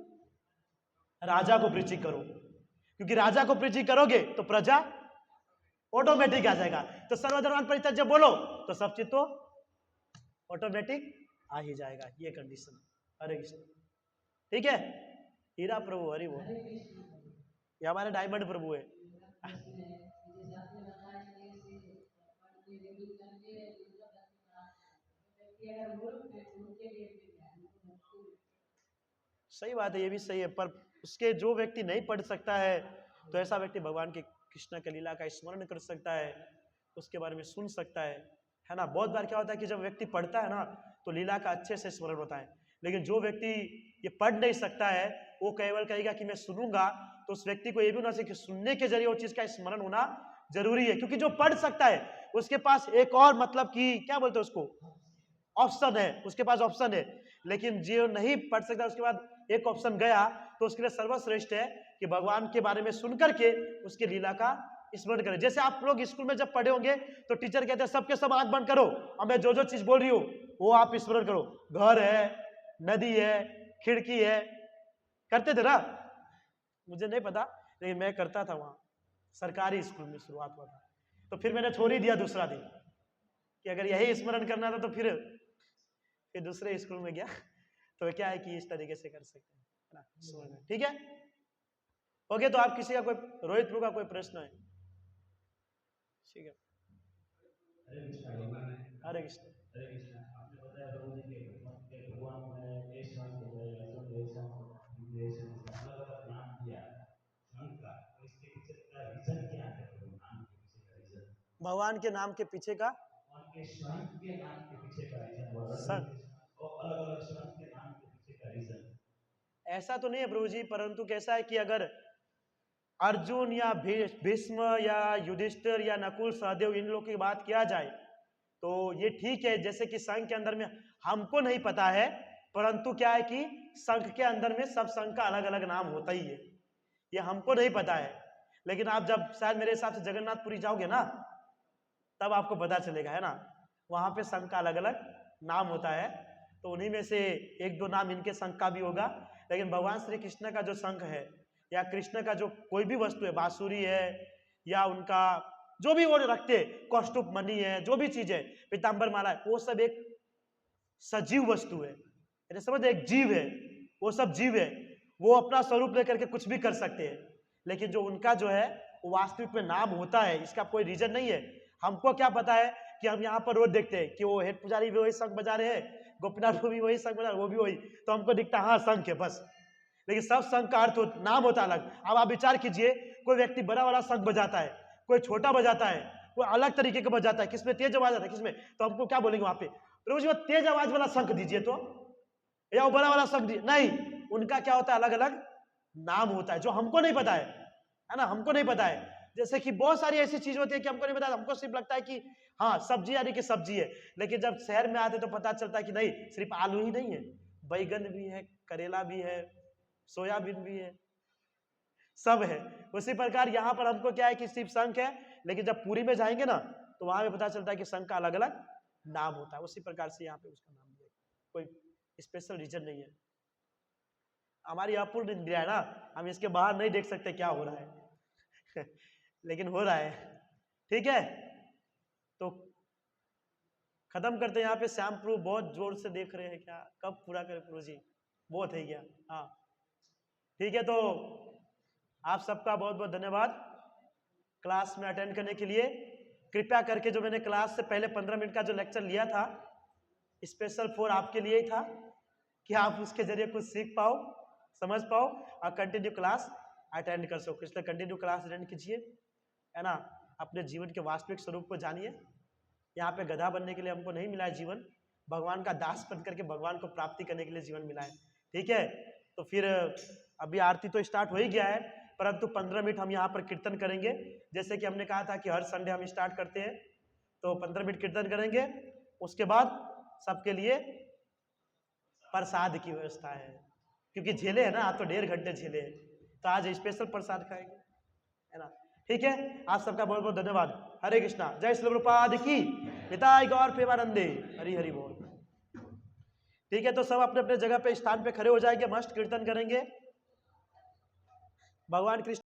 राजा को प्रीचिंग करो, क्योंकि राजा को प्रीचिंग करोगे तो प्रजा ऑटोमेटिक आ जाएगा। तो सर्वधर्मान् परित्यज्य बोलो तो सब चीज तो ऑटोमेटिक आ ही जाएगा, ये कंडीशन। हरे कृष्ण, ठीक है। हीरा प्रभु हरि बोल, ये हमारे डायमंड प्रभु है। सही बात है, ये भी सही है, पर उसके जो व्यक्ति नहीं पढ़ सकता है तो ऐसा व्यक्ति भगवान के कृष्ण के लीला का स्मरण कर सकता है, उसके बारे में सुन सकता है ना। बहुत बार क्या होता है कि जब व्यक्ति पढ़ता है ना तो लीला का अच्छे से स्मरण होता है, लेकिन जो व्यक्ति ये पढ़ नहीं सकता है वो केवल कहेगा कि मैं सुनूंगा, तो उस व्यक्ति को ये भी होना चाहिए कि सुनने के जरिए वो चीज का स्मरण होना जरूरी है। क्योंकि जो पढ़ सकता है उसके पास एक और मतलब कि क्या बोलते हैं उसको, ऑप्शन है, उसके पास ऑप्शन है, लेकिन जो नहीं पढ़ सकता उसके बाद एक ऑप्शन गया, तो उसके लिए सर्वश्रेष्ठ है कि भगवान के बारे में सुन करके उसके लीला का स्मरण करें। जैसे आप लोग स्कूल में जब पढ़े होंगे तो टीचर कहते हैं सबके सब आंख बंद करो और मैं जो जो चीज बोल रही हूँ वो आप स्मरण करो, घर है, नदी है, खिड़की है, करते थे ना। मुझे नहीं पता लेकिन मैं करता था वहां सरकारी स्कूल में, शुरुआत हुआ था, तो फिर मैंने छोड़ ही दिया दूसरा दिन कि अगर यही स्मरण करना था तो फिर दूसरे स्कूल में गया। तो क्या है कि इस तरीके से कर सकते हैं ना, स्मरण, ठीक है। ओके, तो आप किसी का कोई, रोहित प्रभु का कोई प्रश्न है, ठीक है। हरे कृष्ण। आपने बताया प्रभु जी के भगवान में एक संत हो गए, अलग-अलग नाम दिया संत का, तो इसके पीछे का रीजन क्या है, नाम के पीछे का रीजन, भगवान के नाम के पीछे का, भगवान के संत के नाम के पीछे का रीजन, संत और अलग-अलग संत के नाम के पीछे का रीजन। ऐसा तो नहीं है प्रभु जी, परंतु कैसा है कि अगर अर्जुन या भीष्म या युधिष्ठिर या नकुल सहदेव इन लोगों की बात किया जाए तो ये ठीक है। जैसे कि संघ के अंदर में हमको नहीं पता है, परंतु क्या है कि संघ के अंदर में सब संघ का अलग अलग नाम होता ही है, ये हमको नहीं पता है। लेकिन आप जब शायद मेरे हिसाब से जगन्नाथपुरी जाओगे ना तब आपको पता चलेगा, है ना, वहां पे संघ का अलग अलग नाम होता है। तो उन्हीं में से एक दो नाम इनके संघ का भी होगा, लेकिन भगवान श्री कृष्ण का जो संघ है या कृष्ण का जो कोई भी वस्तु है, बांसुरी है या उनका जो भी वो रखते हैं, कॉस्ट ऑफ मनी है, जो भी चीज है, पीताम्बर माला है, वो सब एक सजीव वस्तु है, समझ, एक जीव है, वो सब जीव है, वो अपना स्वरूप लेकर के कुछ भी कर सकते हैं, लेकिन जो उनका जो है वो वास्तविक में नाम होता है, इसका कोई रीजन नहीं है। हमको क्या पता है कि हम यहाँ पर रोज देखते हैं कि वो हेड पुजारी भी वही शंख बजा रहे हैं, गोपीनाथ भी वही शंख बजा रहे हैं, वो भी वही, तो हमको दिखता हाँ शंख है बस, लेकिन सब शंख का अर्थ नाम होता अलग। अब आप विचार कीजिए, कोई व्यक्ति बड़ा वाला शंख बजाता है, कोई छोटा बजाता है, कोई अलग तरीके का बजाता है, किसमें तेज आवाज आता है, किसमें, तो हमको क्या बोलेंगे वहां पे, प्रभु जी वो तेज आवाज वाला शंख दीजिए तो, या वो बड़ा वाला शंख दीजिए, नहीं, उनका क्या होता है, अलग अलग नाम होता है जो हमको नहीं पता है ना, हमको नहीं पता है। जैसे कि बहुत सारी ऐसी चीज होती है कि हमको नहीं पता, हमको सिर्फ लगता है कि हाँ सब्जी यानी कि सब्जी है, लेकिन जब शहर में आते तो पता चलता है कि नहीं, सिर्फ आलू ही नहीं है, बैगन भी है, करेला भी है, सोयाबीन भी है, सब है। उसी प्रकार यहाँ पर हमको क्या है कि सिर्फ शंख है, लेकिन जब पूरी में जाएंगे ना तो वहां पे पता चलता है कि शंख का अलग अलग नाम होता है। उसी प्रकार से यहाँ पे उसका नाम दिया, कोई स्पेशल रीजन नहीं है। हमारी अपूर्ण इंद्रिया है ना, हम इसके बाहर नहीं देख सकते क्या हो रहा है लेकिन हो रहा है, ठीक है। तो खत्म करते हैं यहाँ पे। श्याम प्रभु बहुत जोर से देख रहे हैं, क्या कब पूरा करें प्रभु जी, बहुत है गया, हाँ ठीक है। तो आप सबका बहुत बहुत धन्यवाद क्लास में अटेंड करने के लिए। कृपया करके जो मैंने क्लास से पहले 15 मिनट का जो लेक्चर लिया था, स्पेशल फॉर आपके लिए ही था कि आप उसके जरिए कुछ सीख पाओ, समझ पाओ और कंटिन्यू क्लास अटेंड कर सको। इसलिए कंटिन्यू क्लास अटेंड कीजिए, है ना, अपने जीवन के वास्तविक स्वरूप को जानिए। यहाँ पे गधा बनने के लिए हमको नहीं मिला है जीवन, भगवान का दास बन करके भगवान को प्राप्ति करने के लिए जीवन मिला है, ठीक है। तो फिर अभी आरती तो स्टार्ट हो ही गया है, परंतु 15 मिनट हम यहाँ पर कीर्तन करेंगे। जैसे कि हमने कहा था कि हर संडे हम स्टार्ट करते हैं, तो 15 मिनट कीर्तन करेंगे, उसके बाद सबके लिए प्रसाद की व्यवस्था है, क्योंकि झेले है ना, आज तो 1.5 घंटे झेले हैं, तो आज स्पेशल प्रसाद खाएंगे, है ना, ठीक है। आप सबका बहुत बहुत धन्यवाद। हरे कृष्णा, जय श्री प्रभुपाद की, निताई गौर प्रेमानंदे, हरि हरि बोल। ठीक है, तो सब अपने अपने जगह पे स्थान पे खड़े हो जाएंगे, मस्त कीर्तन करेंगे। भगवान कृष्ण